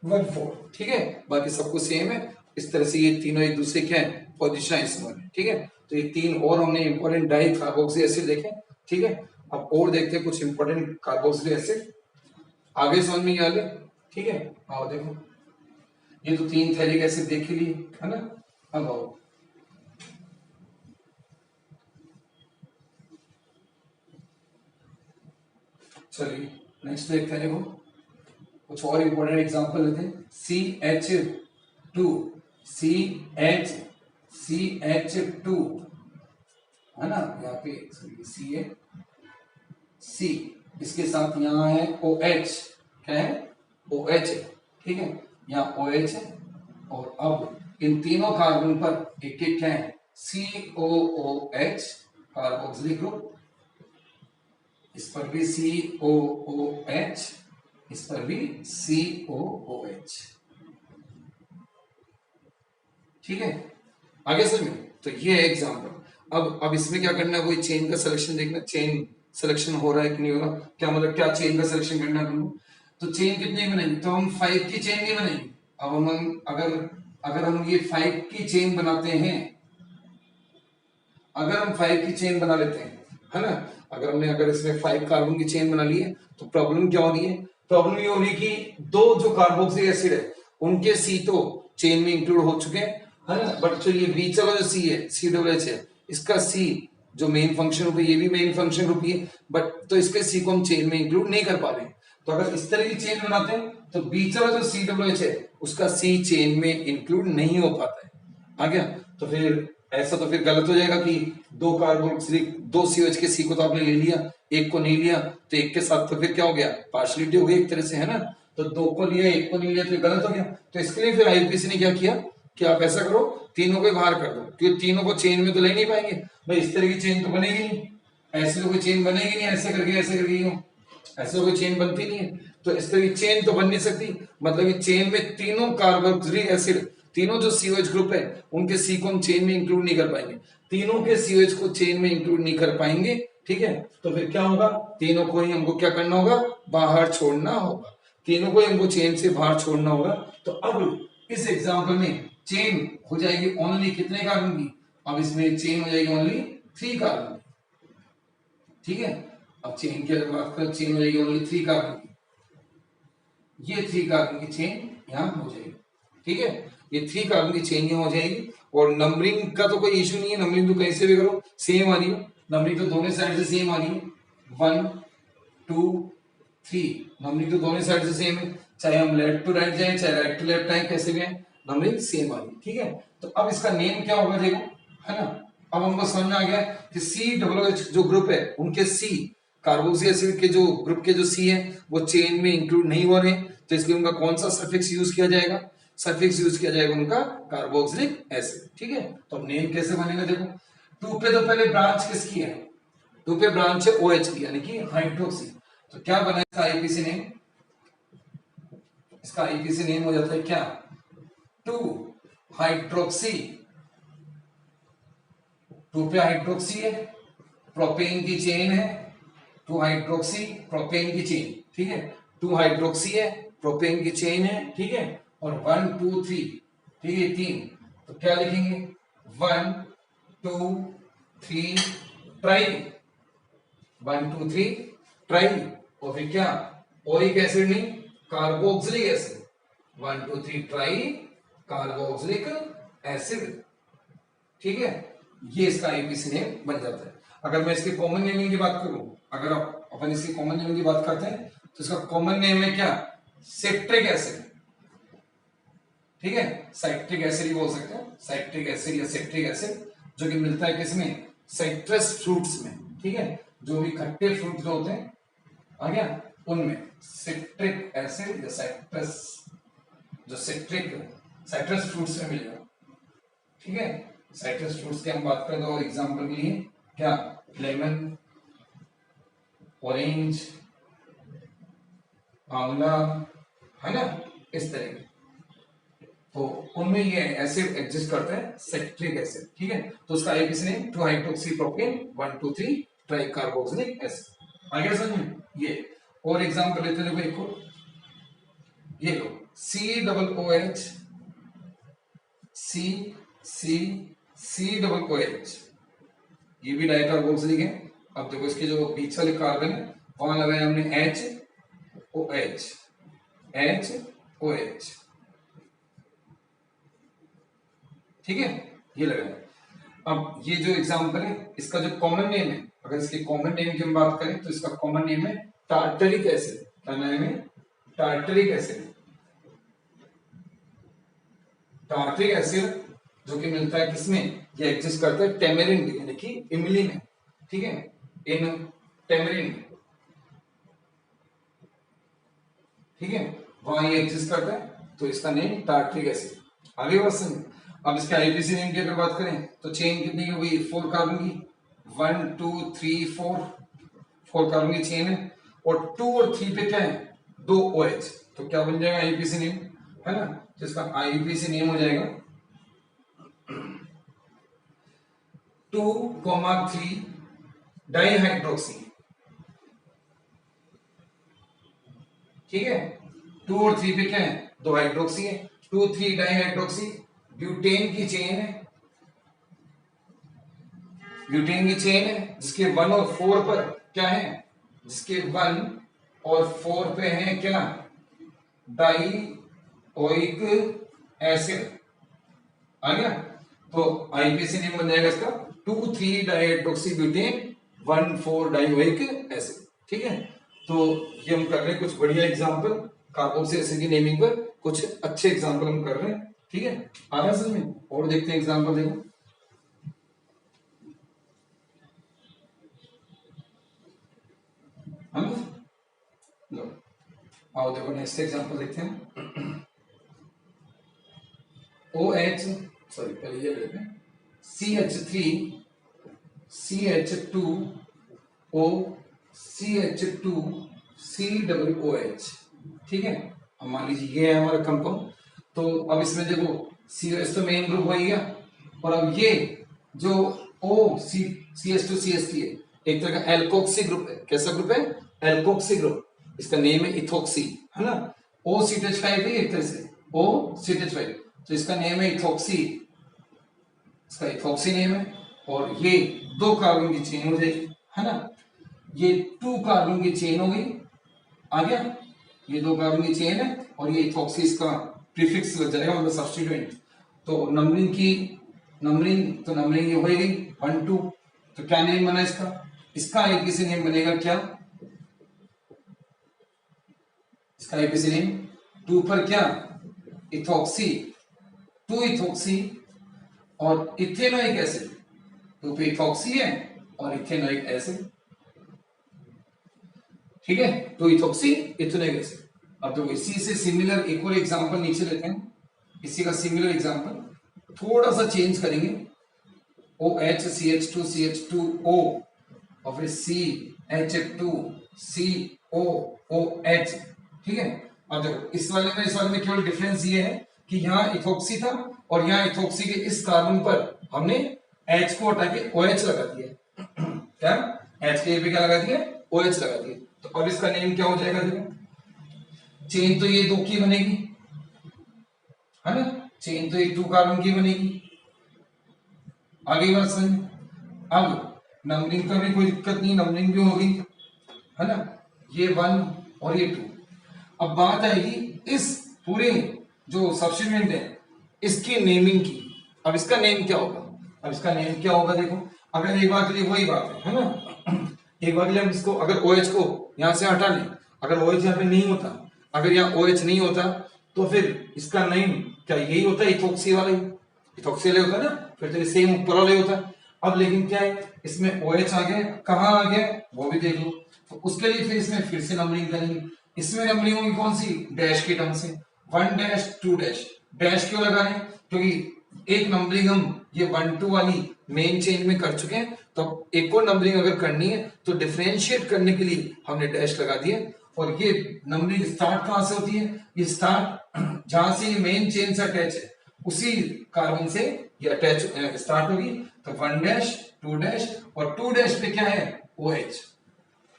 1 4। ठीक है, बाकी सब कुछ सेम है। इस तरह से ये तीनों एक दूसरे क्या है, पोजीशन आइसोमर है। ठीक है, तो ये 3 और हमने इंपॉर्टेंट डाई कार्बोक्सिलिक एसिड देखे। ठीक है, अब और देखते हैं कुछ इंपॉर्टेंट कार्बोक्सिलिक एसिड, आगे समझ में आ गया। ठीक है, आओ देखो, ये तो 3 थैलिक एसिड देख ही लिए, है ना। अब आओ, चलिए नेक्स्ट देखते हैं। देखो कुछ और इंपॉर्टेंट एग्जांपल लेते हैं, CH2, CH2, है ना, यहाँ पे सी है, सी, इसके साथ यहाँ है OH, क्या है, OH है। ठीक है, यहाँ OH है, और अब इन तीनों कार्बन पर एक एक क्या है, COOH कार्बोक्सिलिक ग्रुप, इस पर भी COOH, इस पर भी COOH। ठीक है, आगे समझो। तो ये है एग्जांपल। अब इसमें क्या करना है, वही चेन का सिलेक्शन देखना, चेन सिलेक्शन हो रहा है कि नहीं हो रहा, क्या मतलब क्या चेन का सिलेक्शन करना है तुमको। तो चेन कितने की बनाएंगे, तो हम 5 की चेन नहीं बनाएंगे, अब हम अगर अगर हम ये 5 की चेन बनाते हैं, अगर हम 5 की चेन बना लेते हैं, है ना, अगर इसमें 5 कार्बन की चेन बना ली है तो प्रॉब्लम क्या हो रही है? प्रॉब्लम ये हो रही है कि दो जो कार्बोक्सिलिक एसिड है उनके सी तो चेन में इंक्लूड हो चुके हैं, है ना, बट जो ये बीच वाला जो सी है, COOH है, इसका सी जो मेन फंक्शन ग्रुप है, ये भी मेन फंक्शन ग्रुप ही है, बट तो इसके सी को हम चेन में इंक्लूड नहीं कर पा रहे हैं। तो अगर इस तरह की चेन बनाते हैं तो बीच वाला जो COOH है उसका सी चेन में इंक्लूड नहीं हो पाता है। आ गया? तो फिर ऐसा तो फिर गलत हो जाएगा कि दो कार्बोक्सिलिक, दो COH के सी को तो आपने ले लिया, एक को नहीं लिया, तो एक के साथ तो फिर क्या हो गया? पार्शलिटी हो गई एक तरह से, है ना। तो दो को लिया, एक को नहीं लिया, तो गलत हो गया। तो इसके लिए फिर आईपीसी ने क्या किया कि आप ऐसा करो, तीनों को ही बाहर कर दो, क्योंकि तीनों को चेन में तो ले नहीं पाएंगे भाई, इस तरह की चेन तो बनेगी नहीं, ऐसे तो कोई चेन बनेगी नहीं, ऐसे करके यूं, ऐसे तो कोई चेन बनती नहीं है। तो इस तरह की चेन तो बन नहीं सकती, मतलब कि चेन में तीनों कार्बोक्सिलिक एसिड, तीनों जो COH ग्रुप है उनके सी को हम चेन में इंक्लूड नहीं कर पाएंगे, तीनों के COH को चेन में इंक्लूड नहीं कर पाएंगे, ठीक है। तो फिर क्या होगा? तीनों को ही हमको क्या करना होगा? बाहर छोड़ना होगा, तीनों को ही हमको चेन से बाहर छोड़ना होगा। तो अब इस एग्जाम्पल में चेन हो जाएगी ओनली कितने कार्बन की? अब इसमें चेन हो जाएगी ओनली 3 कार्बन, ठीक है। अब चेन की अगर बात करें, चेन हो जाएगी ओनली 3 कार्बन की, ये 3 कार्बन की चेन यहां हो जाएगी, ठीक है। ये 3 कार्बन की चेन यहां हो जाएगी, और नंबरिंग का तो कोई इशू नहीं है, नंबरिंग तो कहीं से भी करो सेम आ रही है, नंबरिंग तो दोनों साइड से सेम आ रही है, 1 2 3, नंबरिंग तो दोनों साइड से सेम है, चाहे हम लेफ्ट टू राइट जाए चाहे राइट टू लेफ्ट आए, कैसे भी है नंबरिंग सेम आ रही है, ठीक है। तो अब इसका नेम क्या होगा देखो, है ना। अब हमको समझ में आ गया कि COOH जो ग्रुप है उनके सी, कार्बोक्सिलिक एसिड के जो ग्रुप के जो सी है वो चेन में इंक्लूड नहीं हो रहे, तो इसलिए उनका कौन सा सफिक्स यूज किया जाएगा? सफिक्स यूज किया जाएगा उनका कार्बोक्सिलिक एसिड, ठीक है। तो अब नेम कैसे बनेगा देखो, 2 पे तो पहले ब्रांच किसकी है? 2 पे ब्रांच है OH की, यानी कि हाइड्रोक्सी। तो क्या बना इसका आईपीसी नेम? इसका आईपीसी नेम हो जाता है क्या? 2 हाइड्रोक्सी, 2 पे हाइड्रोक्सी है, प्रोपेन की चेन है, 2 हाइड्रोक्सी प्रोपेन की चेन, ठीक है। 2 हाइड्रोक्सी है, प्रोपेन की चेन है, ठीक है, और 1 2 3, ठीक है, 3। तो क्या लिखेंगे? 1 2 3 ट्राई, 1 2 3 ट्राई, और फिर क्या? ओरिक एसिड नहीं, carboxylic acid, 1 2 3 try carboxylic acid, ठीक है। ये इसका आईपीसी नेम बन जाता है। अगर मैं इसकी कॉमन नेमिंग की बात करूं, अगर अपन इसकी कॉमन नेमिंग की बात करते हैं तो इसका कॉमन नेम है क्या? सिट्रिक एसिड, ठीक है, साइट्रिक एसिड ही बोल सकते हैं, साइट्रिक एसिड या सिट्रिक एसिड, जो कि मिलता है किसमें? साइट्रस फ्रूट्स में, ठीक है, जो भी खट्टे फ्रूट जो होते हैं, आ गया, उनमें सिट्रिक एसिड या साइट्रस, जो सिट्रिक साइट्रस फ्रूट्स में मिलेगा, ठीक है। साइट्रस फ्रूट्स की हम बात करें तो एग्जांपल के लिए क्या? लेमन, ऑरेंज, आंवला, है ना, इस तरह के, तो उनमें ये एसिड एग्जिस्ट करता है, साइट्रिक एसिड, ठीक है। तो उसका IPC name 2 hydroxy propane 1 2 3 try carboxylic acid. आगे समझ में ये, और एग्जांपल लेते हैं, देखो एक और, ये लो COOH, COOH, ये भी डाइकार्बोक्सिलिक है। अब देखो इसके जो बीच वाले कार्बन है वहां लगाया हमने HOH, ठीक है, ये लगाया। अब ये जो एग्जांपल है इसका जो कॉमन नेम है, अगर इसके कॉमन नेम की हम बात करें तो इसका कॉमन नेम है टार्टरिक एसिड। क्या नाम है? Tartaric acid. टार्टरिक एसिड जो कि मिलता है किसमें? ये एग्जिस्ट करता है टेमेरिन, यानी कि इमली में, ठीक है, इन टेमेरिन, ठीक है, वहां ये एग्जिस्ट करता है, तो इसका नेम टार्टरिक एसिड। आगे बात समझ। अब इसके आईपीसी नेम की अगर बात करें तो चेन कितनी हो गई? 4 कार्बन की, 1 2 3 4 कार्बन की चेन है, और 2 और 3 पे क्या है? 2 OH, तो क्या बन जाएगा आईपीसी नेम, है ना। तो इसका आईपीसी नेम हो जाएगा 2,3 डाइहाइड्रोक्सी, ठीक है। 2 और 3 पे क्या है? 2 हाइड्रोक्सी है, 2,3 डाइहाइड्रोक्सी ब्यूटेन की चेन है, ब्यूटेन की चेन है जिसके 1 और 4 पर क्या है, जिसके 1 और 4 पे है क्या, डाइओइक एसिड आ गया। तो आईपीसी नेम बन जाएगा इसका 2,3 डाइहाइड्रोक्सी ब्यूटेन 1,4 डाइओइक एसिड। ठीक है, तो ये हम कर रहे हैं कुछ बढ़िया एग्जांपल कार्बोक्सी एसिड की नेमिंग पर, कुछ अच्छे एग्जांपल हम कर रहे हैं। ठीक है, आ रहा है समझ में? और देखते हैं एग्जांपल, देखो हम लो, आओ देखो नेक्स्ट एग्जांपल देखते हैं। OH सॉरी पहले ये लेते हैं, CH3 CH2O CH2 COOH। ठीक है, अब मान लीजिए ये है हमारा कंपाउंड, तो अब इसमें देखो COH तो मेन ग्रुप हो गया, और अब ये जो CH2 CH3 है एक तरह का एल्कोक्सी ग्रुप है। कैसा ग्रुप है? Alkoxy group. इसका नेम है इथोक्सी, है ना। OCH5 है एक तरह से, OCH5, तो इसका नेम है इथोक्सी, इसका इथोक्सी नेम है। और ये 2 कार्बन की चेन हो जाएगी, है ना। ये 2 कार्बन की चेन हो गई, आ गया, ये 2 कार्बन की चेन है, और ये इथोक्सी इसका प्रीफिक्स लग जाएगा, मतलब सब्स्टिट्यूएंट। तो नंबरिंग ये हो गई 1 2, तो क्या नेम बना इसका? इसका आईपीसी नेम बनेगा क्या? इसका आईपीसी नेम 2 पर क्या, इथोक्सी, 2 इथोक्सी और इथेनोइक एसिड, 2 पे इथोक्सी है और इथेनोइक एसिड। ठीक है, 2 इथोक्सी इथेनोइक एसिड। अब तो इसी से सिमिलर एक और एग्जांपल नीचे लेते हैं, इसी का सिमिलर एग्जांपल थोड़ा सा चेंज करेंगे। OH CH2 CH2O और फिर CH2 COOH। ठीक है, अब देखो इस वाले में केवल डिफरेंस ये है कि यहाँ इथोक्सी था और यहाँ इथोक्सी के इस कार्बन पर हमने H को हटा के OH लगा दिया। क्या H के पे क्या लगा दिया? OH लगा दिया। तो अब इसका नेम क्या हो जाएगा? देखो चेन तो ये 2 की बनेगी, है ना, चेन तो ये 2 कार्बन की बनेगी। आगे बात समझ में? अब नंबरिंग का भी कोई दिक्कत नहीं, नंबरिंग भी होगी, है ना, ये 1 और ये 2। अब बात आएगी इस पूरे जो सब्स्टिट्यूएंट है इसकी नेमिंग की। अब इसका नेम क्या होगा? अब इसका नेम क्या होगा? देखो अगर एक बार के लिए वही बात है ना, एक बार के लिए हम इसको अगर OH को यहां से हटा लें, अगर OH यहाँ पे नहीं होता, अगर यहाँ OH नहीं होता तो फिर इसका नेम क्या यही होता है, इथोक्सी वाला ही, इथोक्सी वाला होता ना, फिर तो ये सेम ऊपर वाला ही होता। अब लेकिन क्या है, इसमें OH आ गया, कहाँ आ गया वो भी देख लो। तो उसके लिए फिर इसमें फिर से नंबरिंग करेंगे। इसमें नंबरिंग होगी कौन सी? डैश के ढंग से, 1 डैश 2 डैश। डैश क्यों लगा रहे हैं? क्योंकि एक नंबरिंग हम ये 1 2 वाली मेन चेन में कर चुके हैं, तो एक और नंबरिंग अगर करनी है तो डिफरेंशिएट करने के लिए हमने डैश लगा दिया। और ये नंबरिंग स्टार्ट कहां से होती है? ये स्टार्ट जहां से मेन चेन से अटैच है उसी कार्बन से ये अटैच स्टार्ट होगी। तो 1 डैश 2 डैश और 2 डैश पे क्या है? OH।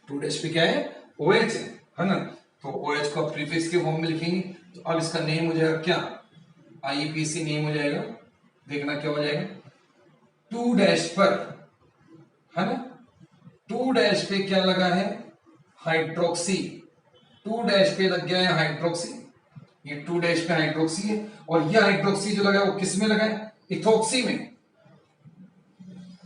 2 डैश पे क्या है? OH है ना। तो OH को प्रीफिक्स के फॉर्म में लिखेंगे। तो अब इसका नेम हो जाएगा क्या? आईपीसी नेम हो जाएगा, देखना क्या हो जाएगा, 2 डैश पर, है ना, 2 डैश पे क्या लगा है? हाइड्रोक्सी। 2 डैश पे लग गया है हाइड्रोक्सी, ये 2 डैश पे हाइड्रोक्सी है, और ये हाइड्रोक्सी जो लगा है वो किस में लगा है? इथोक्सी में।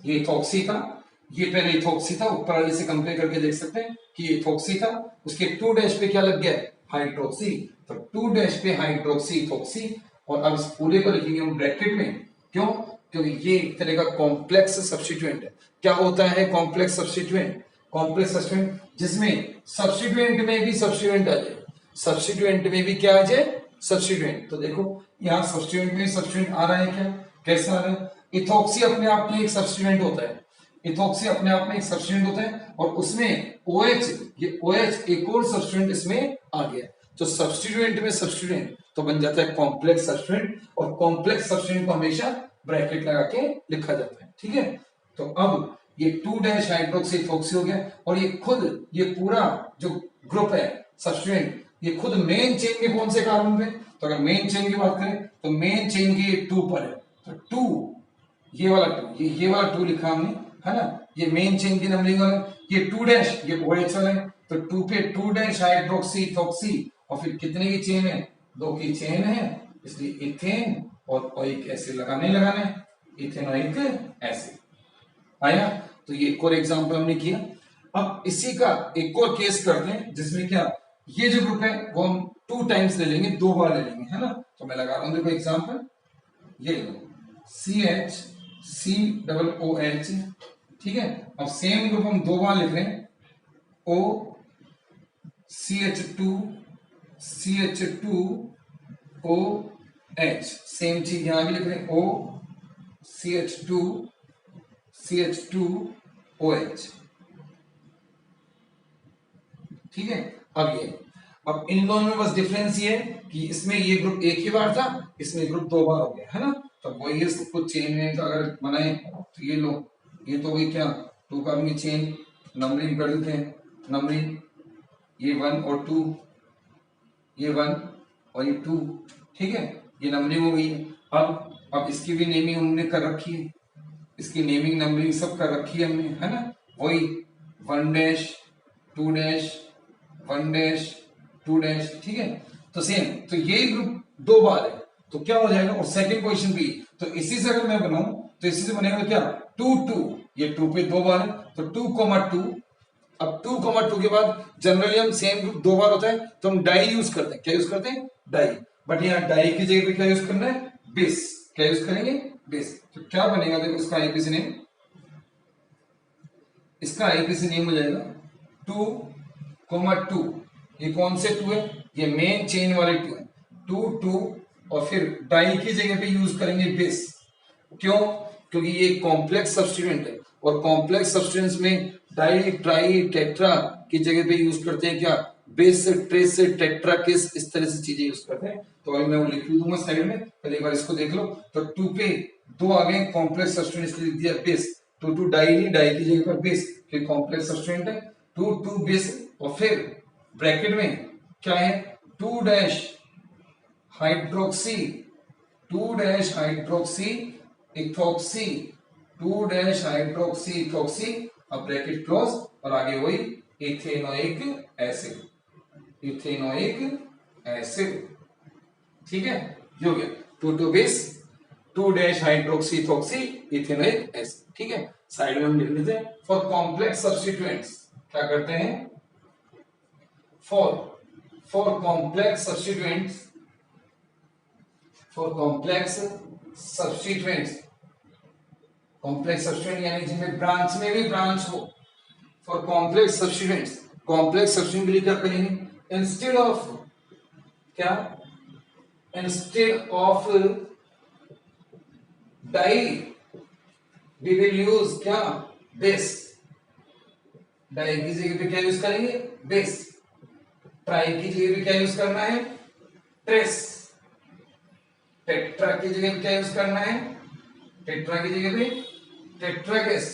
ये इथोक्सी था, ये पहले इथोक्सी था, ऊपर वाले से कंपेयर करके देख सकते हैं कि ये इथोक्सी था, उसके 2 डैश पे क्या लग गया है? हाइड्रोक्सी। तो 2 डैश पे हाइड्रोक्सी इथोक्सी, और अब इस पूरे को लिखेंगे हम ब्रैकेट में। क्यों? क्योंकि ये एक तरह का कॉम्प्लेक्स सब्स्टिट्यूएंट है। क्या होता है कॉम्प्लेक्स सब्स्टिट्यूएंट? कॉम्प्लेक्स सब्स्टिट्यूएंट जिसमें सब्स्टिट्यूएंट में भी सब्स्टिट्यूएंट आ जाए, सब्स्टिट्यूएंट में भी क्या आ जाए? सब्स्टिट्यूएंट। तो देखो यहाँ सब्स्टिट्यूएंट में सब्स्टिट्यूएंट आ रहा है क्या? कैसा आ रहा है? इथोक्सी अपने आप में एक सब्स्टिट्यूएंट होता है, इथोक्सी अपने आप में एक सब्स्टिट्यूएंट होता है, और उसमें OH, ये OH एक और सब्स्टिट्यूएंट इसमें आ गया। तो सब्स्टिट्यूएंट में सब्स्टिट्यूएंट तो बन जाता है कॉम्प्लेक्स सब्स्टिट्यूएंट, और कॉम्प्लेक्स सब्स्टिट्यूएंट को हमेशा ब्रैकेट लगा के लिखा जाता है। ठीक है, तो अब ये 2 डैश हाइड्रोक्सी इथोक्सी हो गया, और ये खुद ये पूरा जो ग्रुप है सब्स्टिट्यूएंट ये खुद मेन चेन के कौन से कार्बन पे, तो अगर मेन चेन की बात करें तो मेन चेन के 2 पर है, तो 2 ये वाला 2 ये वाला 2 लिखा हमने, है ना, ये मेन चेन की नंबरिंग वाला, ये 2 डैश ये OH वाला है, तो 2 पे 2 डैश हाइड्रोक्सी इथोक्सी, और फिर कितने की चेन है, 2 की चेन है, इसलिए इथेन और ओइक एसिड लगाने लगाना है, इथेनोइक एसिड आया। तो ये एक और एग्जांपल हमने किया। अब इसी का एक और केस करते हैं जिसमें क्या, ये जो ग्रुप है वो हम 2 टाइम्स ले लेंगे, 2 बार ले लेंगे, है ना। तो मैं लगा रहा हूं, देखो एग्जांपल ये लो CH COOH, ठीक है। अब सेम ग्रुप हम 2 बार लिख रहे हैं, O CH2 OH, सेम चीज यहां भी लिख रहे हैं, O CH2 OH, ठीक है। अब इन दोनों में बस डिफरेंस ये है कि इसमें ये ग्रुप एक ही बार था, इसमें ग्रुप 2 बार हो गया, है ना। तो वही है, कुछ चेन में अगर बनाए तो ये लो, ये तो वही क्या 2 कार्बन की चेन, नंबरिंग कर देते हैं, नंबरिंग ये 1 और 2, ये 1 और ये 2, ठीक है, ये नंबरिंग हो गई है। अब इसकी भी नेमिंग हमने कर रखी है, इसकी नेमिंग नंबरिंग सब कर रखी है हमने, है ना। वही 1 डैश 2 डैश 1 डैश 2 डैश, ठीक है। तो सेम, तो यही ग्रुप 2 बार है, तो क्या हो जाएगा, और सेकंड पोजीशन भी, तो इसी से अगर मैं बनाऊं तो इसी से बनेगा क्या 2 2, ये 2 पे 2 बार है, तो 2,2। अब 2,2 के बाद जनरली हम सेम ग्रुप 2 बार होता है तो हम डाई यूज करते हैं, क्या यूज करते हैं, डाई। बट यहाँ डाई की जगह पे क्या यूज करना है, बेस, क्या यूज करेंगे, बेस। तो क्या बनेगा, देखो इसका आईपीसी नेम, इसका आईपीसी नेम हो जाएगा 2,2। ये कौन से 2 है, ये मेन चेन वाले 2 है, 2 2, और फिर डाई की जगह पे यूज करेंगे बेस। क्यों, क्योंकि ये कॉम्प्लेक्स सब्स्टिट्यूएंट है, और कॉम्प्लेक्स सब्सटेंस में डाई ट्राई टेट्रा की जगह पे यूज करते हैं क्या, बेस ट्रेस टेट्रा किस, इस तरह से चीजें यूज करते हैं। तो अभी मैं वो लिख दूंगा साइड में, पहले एक बार इसको देख लो। तो 2 पे 2 आ गए कॉम्प्लेक्स सब्सटेंस, इसलिए लिख दिया बेस, 2 2 डाई नहीं, डाई की जगह पर बेस, फिर कॉम्प्लेक्स सब्सटेंट है 2 2 बेस, और फिर ब्रैकेट में क्या है 2 dash hydroxy 2 dash hydroxy ethoxy 2 dash hydroxy ethoxy, अब ब्रैकेट क्लोज, और आगे वही इथेनोइक एसिड, इथेनोइक एसिड, ठीक है। ये हो गया 2 2 base 2 dash hydroxy ethoxy ethanoic acid, ठीक है। साइड में हम लिख लेते हैं फॉर कॉम्प्लेक्स सब्स्टिट्यूएंट्स, क्या करते हैं, for complex substituents, for complex substituents, complex substituent यानी जिनमें ब्रांच में भी ब्रांच हो, for complex substituents, complex substituent के लिए क्या करेंगे, इंस्टेड ऑफ क्या, instead of di we will use क्या, बेस, डाई की जगह पे क्या यूज करेंगे, बेस, ट्राई की जगह पे क्या यूज करना है, ट्रेस, टेट्रा की जगह पे क्या यूज करना है, टेट्रा की जगह पे टेट्राकेस,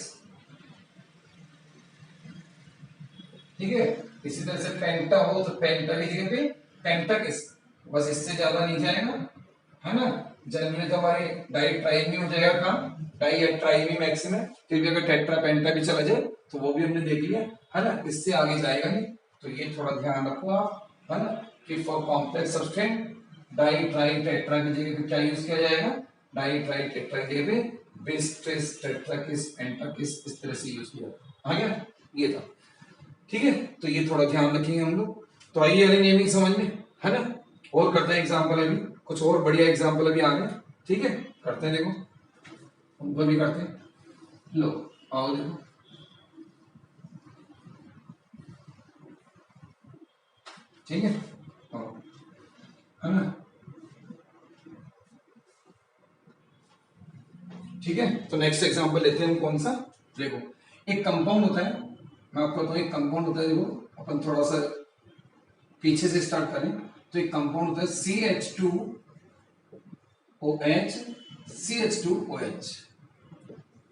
ठीक है। इसी तरह से पेंटा हो तो पेंटा की जगह पे पेंटाकेस, बस इससे ज्यादा नहीं जाएगा, है ना। जनरली तो हमारे डाई ट्राई में हो जाएगा काम, डाई या ट्राई में मैक्सिमम, फिर भी अगर टेट्रा पेंटा भी चला जाए तो वो भी हमने देख लिया, है ना, इससे आगे जाएगा नहीं। तो ये थोड़ा ध्यान रखो आप, है ना, कि for complex substance di tri tetra की जगह पे क्या यूज किया जाएगा, डाई ट्राई टेट्रा की जगह पे बेस ट्रेस टेट्राकिस पेंटाकिस, इस तरह से यूज किया, आ गया, ये था, ठीक है। तो ये थोड़ा ध्यान रखेंगे हम लोग। तो आइए वाली नेमिंग समझ में, है ना, और करते हैं एग्जांपल, अभी कुछ और बढ़िया एग्जांपल अभी आ गए, ठीक है, करते हैं, देखो उनको भी करते हैं, लो आओ देखो, ठीक है, है ना, ठीक है। तो नेक्स्ट एग्जांपल लेते हैं हम, कौन सा, देखो एक कंपाउंड होता है, मैं आपको बताऊं एक कंपाउंड होता है, देखो अपन थोड़ा सा पीछे से स्टार्ट करें, तो एक कंपाउंड होता है CH2OH, CH2OH,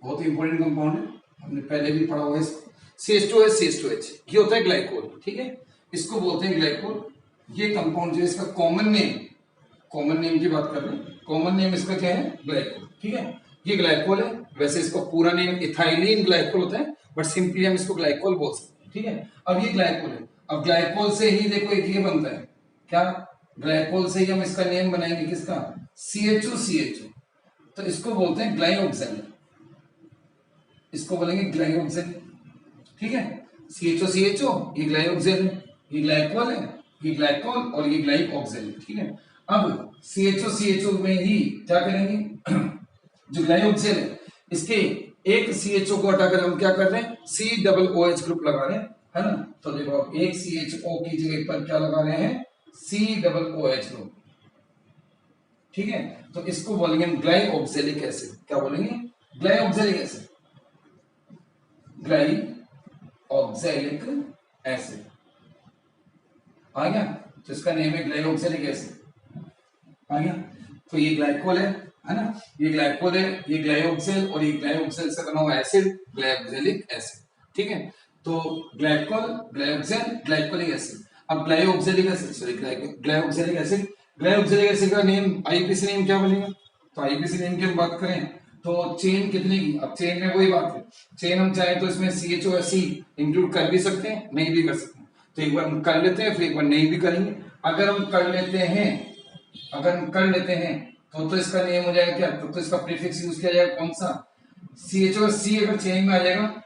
बहुत ही इंपॉर्टेंट कंपाउंड है, हमने पहले भी पढ़ा हुआ है इसको, CH2OH, CH2H, ये होता है ग्लाइकोल, ठीक है, इसको बोलते हैं ग्लाइकोल, ये कंपाउंड जो है इसका कॉमन नेम की बात कर रहे हैं, कॉमन नेम इसका क्या है, ग्लाइकोल, ठीक है। ये ग्लाइकोल है, वैसे इसका पूरा नेम इथाइलिन ग्लाइकोल होता है, बट सिंपली हम इसको ग्लाइकोल बोल सकते हैं, ठीक है। अब ये ग्लाइकोल है, अब ग्लाइकोल से ही देखो एक ये बनता है क्या, ग्लाइकोल से ही हम इसका नेम बनाएंगे किसका, CHO, तो इसको बोलते हैं ग्लाइओक्सेन, इसको बोलेंगे ग्लाइओक्सेन, ठीक है। CHO ये ग्लाइओक्सेन है, ये ग्लाइकोल है, ये ग्लाइकोल और ये ग्लाइओक्सेन, ठीक है। अब CHO में ही क्या करेंगे जो ग्लाइओक्सेन है इसके एक CHO को हटाकर हम क्या कर रहे हैं, COOH ग्रुप लगा रहे हैं, है ना। तो देखो अब एक CHO की जगह पर क्या लगा रहे हैं, COOH ग्रुप, ठीक है। तो इसको बोलेंगे ग्लाइओक्सेलिक एसिड, क्या बोलेंगे, ग्लाइओक्सेलिक एसिड, ग्लाइओक्सेलिक एसिड आ गया, तो इसका नेम है ग्लाइओक्सेलिक एसिड आ गया। तो ये ग्लाइकोल है ना, ये ग्लाइकोल है, ये ग्लाइओक्सेल और ये ग्लाइओक्सेल से बना हुआ एसिड ग्लाइओक्सेलिक एसिड, ठीक है। तो ग्लाइकोल, ग्लाइओक्सेल, ग्लाइकोलिक एसिड। अब ग्लाइओक्सेलिक एसिड, सॉरी ग्लाइओक्सेलिक एसिड, ग्लाइओक्सेलिक एसिड का नेम आईपीसी नेम क्या बनेगा, तो आईपीसी नेम की हम बात करें तो चेन कितने की, अब चेन में वही बात है, चेन हम चाहे तो इसमें CHOC इंक्लूड कर भी सकते हैं, नहीं भी कर सकते हैं, तो एक बार हम कर लेते हैं फिर एक बार नहीं भी करेंगे। अगर हम कर लेते हैं, अगर हम कर लेते हैं तो इसका नेम हो जाएगा क्या, तो इसका प्रीफिक्स यूज किया जाएगा कौन सा, CHOC अगर चेन में आ जाएगा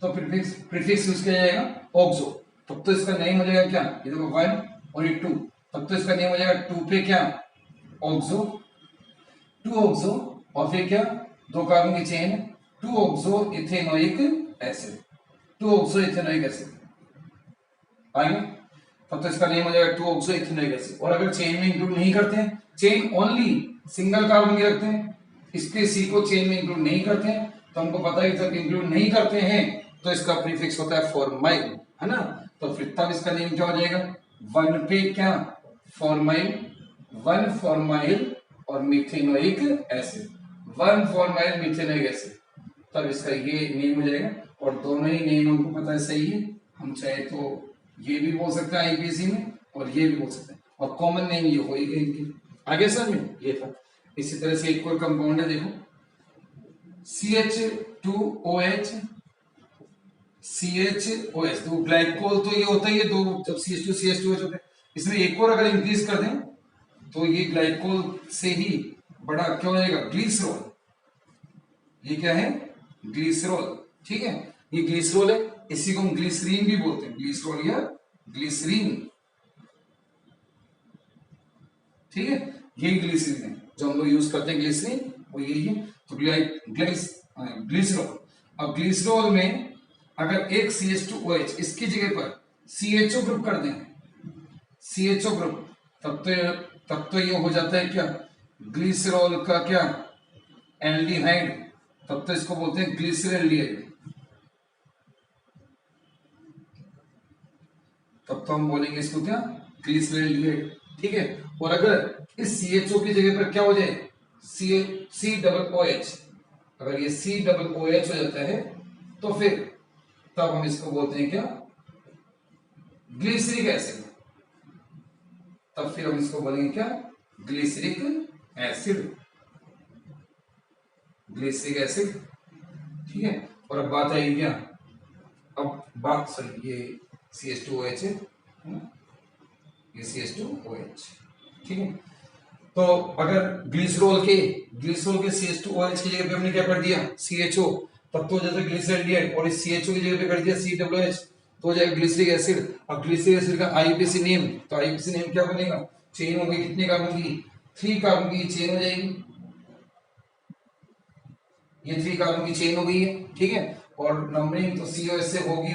तो प्रीफिक्स यूज किया जाएगा ऑक्सो, तब तो इसका नेम हो जाएगा क्या, ये देखो 1 और ये 2, तब तो इसका नेम हो जाएगा 2 पे क्या, ऑक्सो, 2 ऑक्सो और फिर क्या, 2 कार्बन की chain, 2 oxo ethanoic acid, 2 oxo ethanoic acid आएगा, तब तो इसका नेम हो जाएगा 2 ऑक्सो इथेनोइक एसिड। और अगर चेन में इंक्लूड नहीं करते हैं, चेन ओनली सिंगल कार्बन की रखते हैं, इसके सी को चेन में इंक्लूड नहीं करते हैं, तो हमको पता है जब इंक्लूड नहीं करते हैं तो इसका प्रीफिक्स होता है फॉर्माइल, है ना। तो फिर तब इसका नेम क्या हो जाएगा, 1 पे क्या, फॉर्माइल, 1 फॉर्माइल और methanoic acid, 1 formyl methanoic acid, तब इसका ये नेम हो जाएगा। और दोनों ही नेम हमको पता है सही है, हम चाहे तो ये भी बोल सकते हैं आईपीसी में और ये भी बोल सकते हैं, और कॉमन नेम ये हो ही गई इनकी, आगे सर में ये था। इसी तरह से एक और कंपाउंड है देखो, CH2OH, CHOH, तो ग्लाइकोल तो ये होता ही है दो, जब CH2CH2OH होते हैं, इसमें एक और अगर इंक्रीज कर दें तो ये ग्लाइकोल से ही बड़ा क्या हो जाएगा, ग्लिसरॉल, ये क्या है, ग्लिसरॉल, ठीक है। ये ग्लिसरॉल है, इसी को हम ग्लिसरीन भी बोलते हैं, ग्लिसरॉल या ग्लिसरीन, ठीक है। यही ग्लिसरीन है जो हम लोग यूज करते हैं, ग्लिसरीन वो यही है। तो ग्लिसरॉल, अब ग्लिसरॉल में अगर एक CH2OH इसकी जगह पर CHO ग्रुप कर दें, CHO ग्रुप, तब तो ये हो जाता है क्या, ग्लिसरॉल का क्या, एल्डिहाइड, तब तो इसको बोलते हैं ग्लिसरॉल्डिहाइड, तब तो हम बोलेंगे इसको क्या, ग्लिसरॉल्डिहाइड, ठीक है। और अगर इस CHO की जगह पर क्या हो जाए, COOH, अगर ये COOH हो जाता है तो फिर तब हम इसको बोलते हैं क्या, ग्लिसरिक एसिड, तब फिर हम इसको बोलेंगे क्या, ग्लिसरिक एसिड, ग्लिसरिक एसिड, ठीक है। और अब बात आएगी क्या, अब बात सही, ये CH2OH है ना, ये CH2OH, ठीक है। तो अगर ग्लिसरॉल के CH2OH की जगह पे हमने क्या कर दिया, CHO, तब तो हो जाता है ग्लिसरॉल्डिहाइड, और इस CHO की जगह पे कर दिया COOH, तो हो जाएगा ग्लिसरिक एसिड। अब ग्लिसरिक एसिड का आईपीसी नेम, तो आईपीसी नेम क्या बनेगा, चेन होगी कितने कार्बन की, 3 कार्बन की चेन हो जाएगी, ये 3 कार्बन की चेन हो गई है, ठीक है। और नंबरिंग तो COH से होगी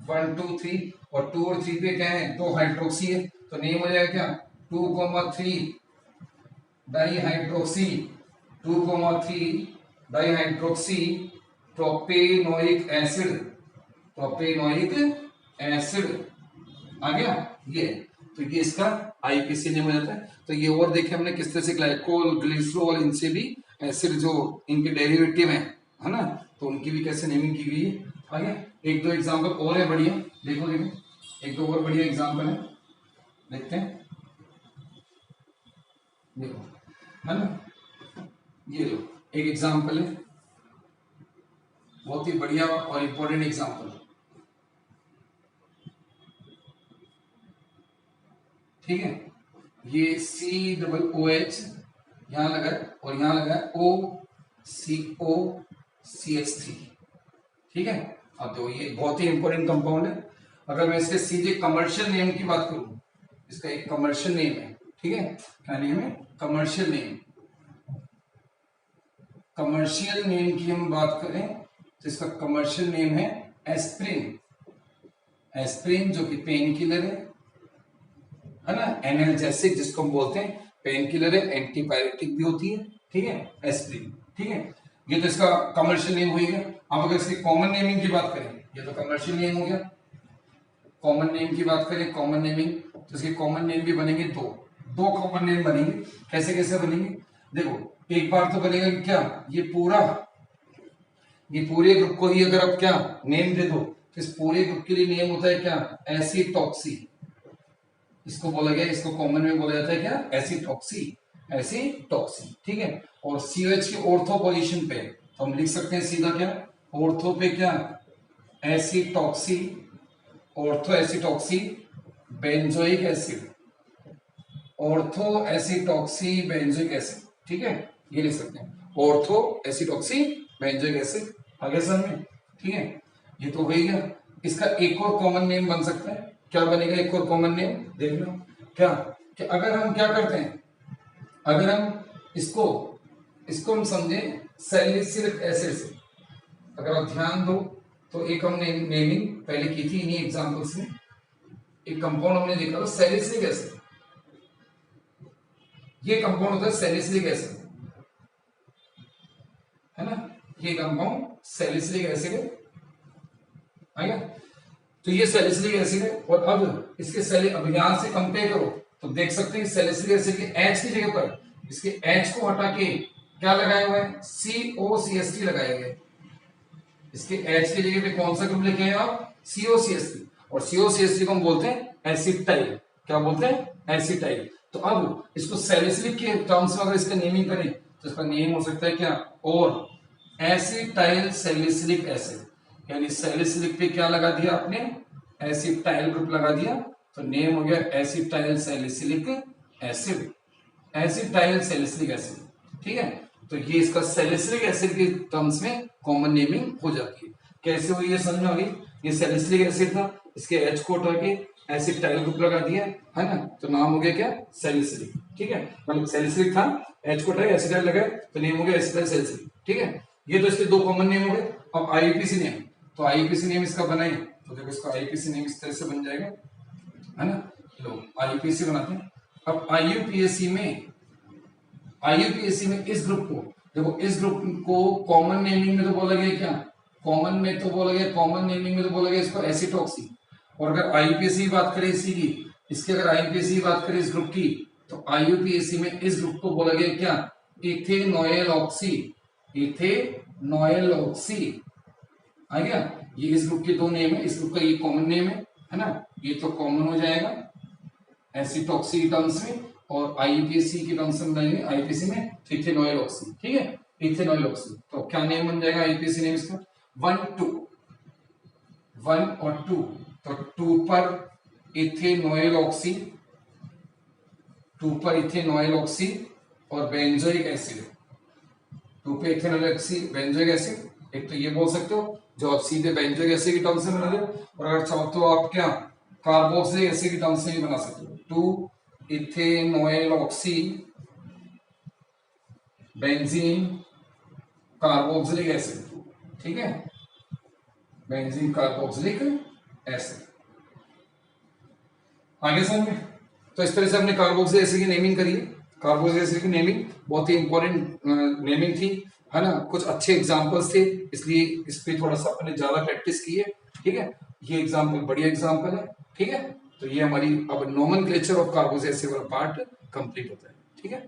1 2 3, और 2 और 3 पे क्या है, 2 हाइड्रोक्सी है, तो नेम हो जाएगा क्या, 2,3 dihydroxy, 2,3 dihydroxy propanoic acid, propanoic acid आ गया ये, तो ये इसका आईपीसी नेम हो जाता है। तो ये और देखे हमने किस तरह से ग्लाइकोल, ग्लिसरॉल, इनसे भी एसिड जो इनके डेरिवेटिव है ना, तो उनकी भी कैसे नेमिंग की गई है। आ गया, एक दो एग्जांपल और है बढ़िया, देखो एक दो और बढ़िया एग्जांपल है, देखते हैं, देखो, है ना, ये लो एक एग्जाम्पल है, बहुत ही बढ़िया और इंपॉर्टेंट एग्जाम्पल, ठीक है। ये COOH यहाँ लगा है और यहाँ लगा है OCOCH3, ठीक है। अब तो ये बहुत ही इंपॉर्टेंट कंपाउंड है। अगर मैं इसके सीधे कमर्शियल नेम की बात करूं, इसका एक कमर्शियल नेम है, ठीक है, क्या नेम है, कमर्शियल नेम। कमर्शियल नेम की हम बात करें तो इसका कमर्शियल नेम है एस्प्रिन। एस्प्रिन जो कि पेन किलर है ना, एनाल्जेसिक जिसको हम बोलते हैं, पेन किलर है, एंटीबायोटिक भी होती है, ठीक है, एस्प्रिन, ठीक है। ये तो इसका कमर्शियल नेम हो गया। अब अगर इसकी कॉमन नेमिंग की बात करें, ये तो कमर्शियल नेम हो गया। कॉमन नेम की बात करें, कॉमन नेमिंग, तो इसके कॉमन नेम भी बनेंगे दो कॉमन नेम बनेंगे। कैसे कैसे बनेंगे, देखो, एक बार तो बनेगा क्या, ये पूरे ग्रुप को ही अगर आप क्या नेम दे दो तो इस पूरे ग्रुप के लिए नेम होता है क्या, एसिटॉक्सी। इसको बोला गया, इसको कॉमन में बोला जाता है क्या, एसिटॉक्सी, ठीक है। और COH की ऑर्थो पोजीशन पे तो हम लिख सकते हैं सीधा क्या, ऑर्थो पे क्या, acetoxy, ortho acetoxy benzoic acid, ortho acetoxy benzoic acid, ठीक है, ये लिख सकते हैं, ऑर्थो एसिटॉक्सी बेंजोइक एसिड। आगे समझ में, ठीक है। ये तो हो गया। इसका एक और कॉमन नेम बन सकता है, क्या बनेगा एक और कॉमन नेम, देख लो क्या, कि अगर हम क्या करते हैं, अगर हम इसको हम समझे सैलिसिलिक एसिड से, अगर आप ध्यान दो तो एक हमने नेमिंग पहले की थी इन्हीं एग्जांपल्स में, एक कंपाउंड हमने देखा था सैलिसिलिक एसिड, ये कंपाउंड होता है सैलिसिलिक एसिड, है ना, ये कंपाउंड सैलिसिलिक एसिड है, आएगा। तो ये सैलिसिलिक एसिड है। और अब इसके अब यहां से कंपेयर करो तो देख सकते हैं सैलिसिलिक एसिड के H की जगह पर इसके H को हटा के क्या लगाया हुआ है, COCH3 लगाया गया है। इसके H की जगह पे कौन सा ग्रुप लिखे हैं आप, COCH3, और COCH3 को हम बोलते हैं एसिटाइल। क्या बोलते हैं, एसिटाइल। तो अब इसको सैलिसिलिक के टर्म्स में अगर इसका नेमिंग करें तो इसका नेम हो सकता है क्या, और एसिटाइल सैलिसिलिक एसिड, यानी सैलिसिलिक पे क्या लगा दिया आपने, एसिटाइल ग्रुप लगा दिया, तो नेम हो गया acetyl salicylic acid, acetyl salicylic acid, ठीक है। तो ये इसका सैलिसिलिक एसिड के टर्म्स में कॉमन नेमिंग हो जाती है। कैसे हुई ये समझ में आ गई, ये सैलिसिलिक एसिड था, इसके H को हटा के एसिटाइल ग्रुप लगा दिया, है ना, तो नाम हो गया क्या, सैलिसिलिक, ठीक है। मतलब सैलिसिलिक था, H को हटा के एसिटाइल लगाए तो नेम हो गया एसिटाइल सैलिसिलिक, ठीक है। ये तो इसके दो कॉमन नेम हो गए। अब IUPAC नेम, तो IUPAC नेम इसका बनाए तो देखो इसका IUPAC नेम इस तरह से बन जाएगा, है ना। लो IUPAC बनाते हैं। अब IUPAC में इस ग्रुप को देखो, इस ग्रुप को कॉमन नेमिंग में तो बोला गया क्या, कॉमन नेमिंग में तो बोला गया इसको एसिटॉक्सी। और अगर IUPAC की बात करें इसी की, इसके अगर IUPAC की बात करें इस ग्रुप की, तो IUPAC में इस ग्रुप को बोला गया क्या, इथेनॉयल ऑक्सी, इथेनॉयल ऑक्सी, आ गया। ये इस ग्रुप के दो नेम है, इस ग्रुप का ये कॉमन नेम है ना, ये तो कॉमन हो जाएगा एसिटॉक्सी टर्म्स में, और IUPAC की टर्म्स में बनाएंगे IUPAC में इथेनॉयल ऑक्सी, ठीक है, इथेनॉयल ऑक्सी। तो क्या नेम बन जाएगा IUPAC नेम इसका, 1 और 2, तो 2 पर इथेनॉयल ऑक्सी, 2 पर इथेनॉयल ऑक्सी और बेंजोइक एसिड, 2 पे इथेनॉयल ऑक्सी बेंजोइक एसिड। एक तो ये बोल सकते हो जो आप सीधे बेंजोइक एसिड की टर्म्स में बना रहे हो, और अगर चाहो तो आप क्या कार्बोक्सिलिक एसिड की टर्म्स में भी बना सकते हो, 2 इथेनॉयल ऑक्सी बेंजीन कार्बोक्सिलिक एसिड, ठीक है, बेंजीन कार्बोक्सिलिक एसिड। आगे समझ में, तो इस तरह से हमने कार्बोक्सिलिक एसिड की नेमिंग करी है। कार्बोक्सिलिक एसिड की नेमिंग बहुत ही इंपॉर्टेंट नेमिंग थी, है ना, कुछ अच्छे एग्जांपल्स थे, इसलिए इस पे थोड़ा सा अपने ज्यादा प्रैक्टिस की है, ठीक है। ये एग्जांपल बढ़िया एग्जांपल है, ठीक है। तो ये हमारी अब नोमेनक्लेचर ऑफ कार्बोक्सिलिक एसिड वाला पार्ट कंप्लीट होता है, ठीक है।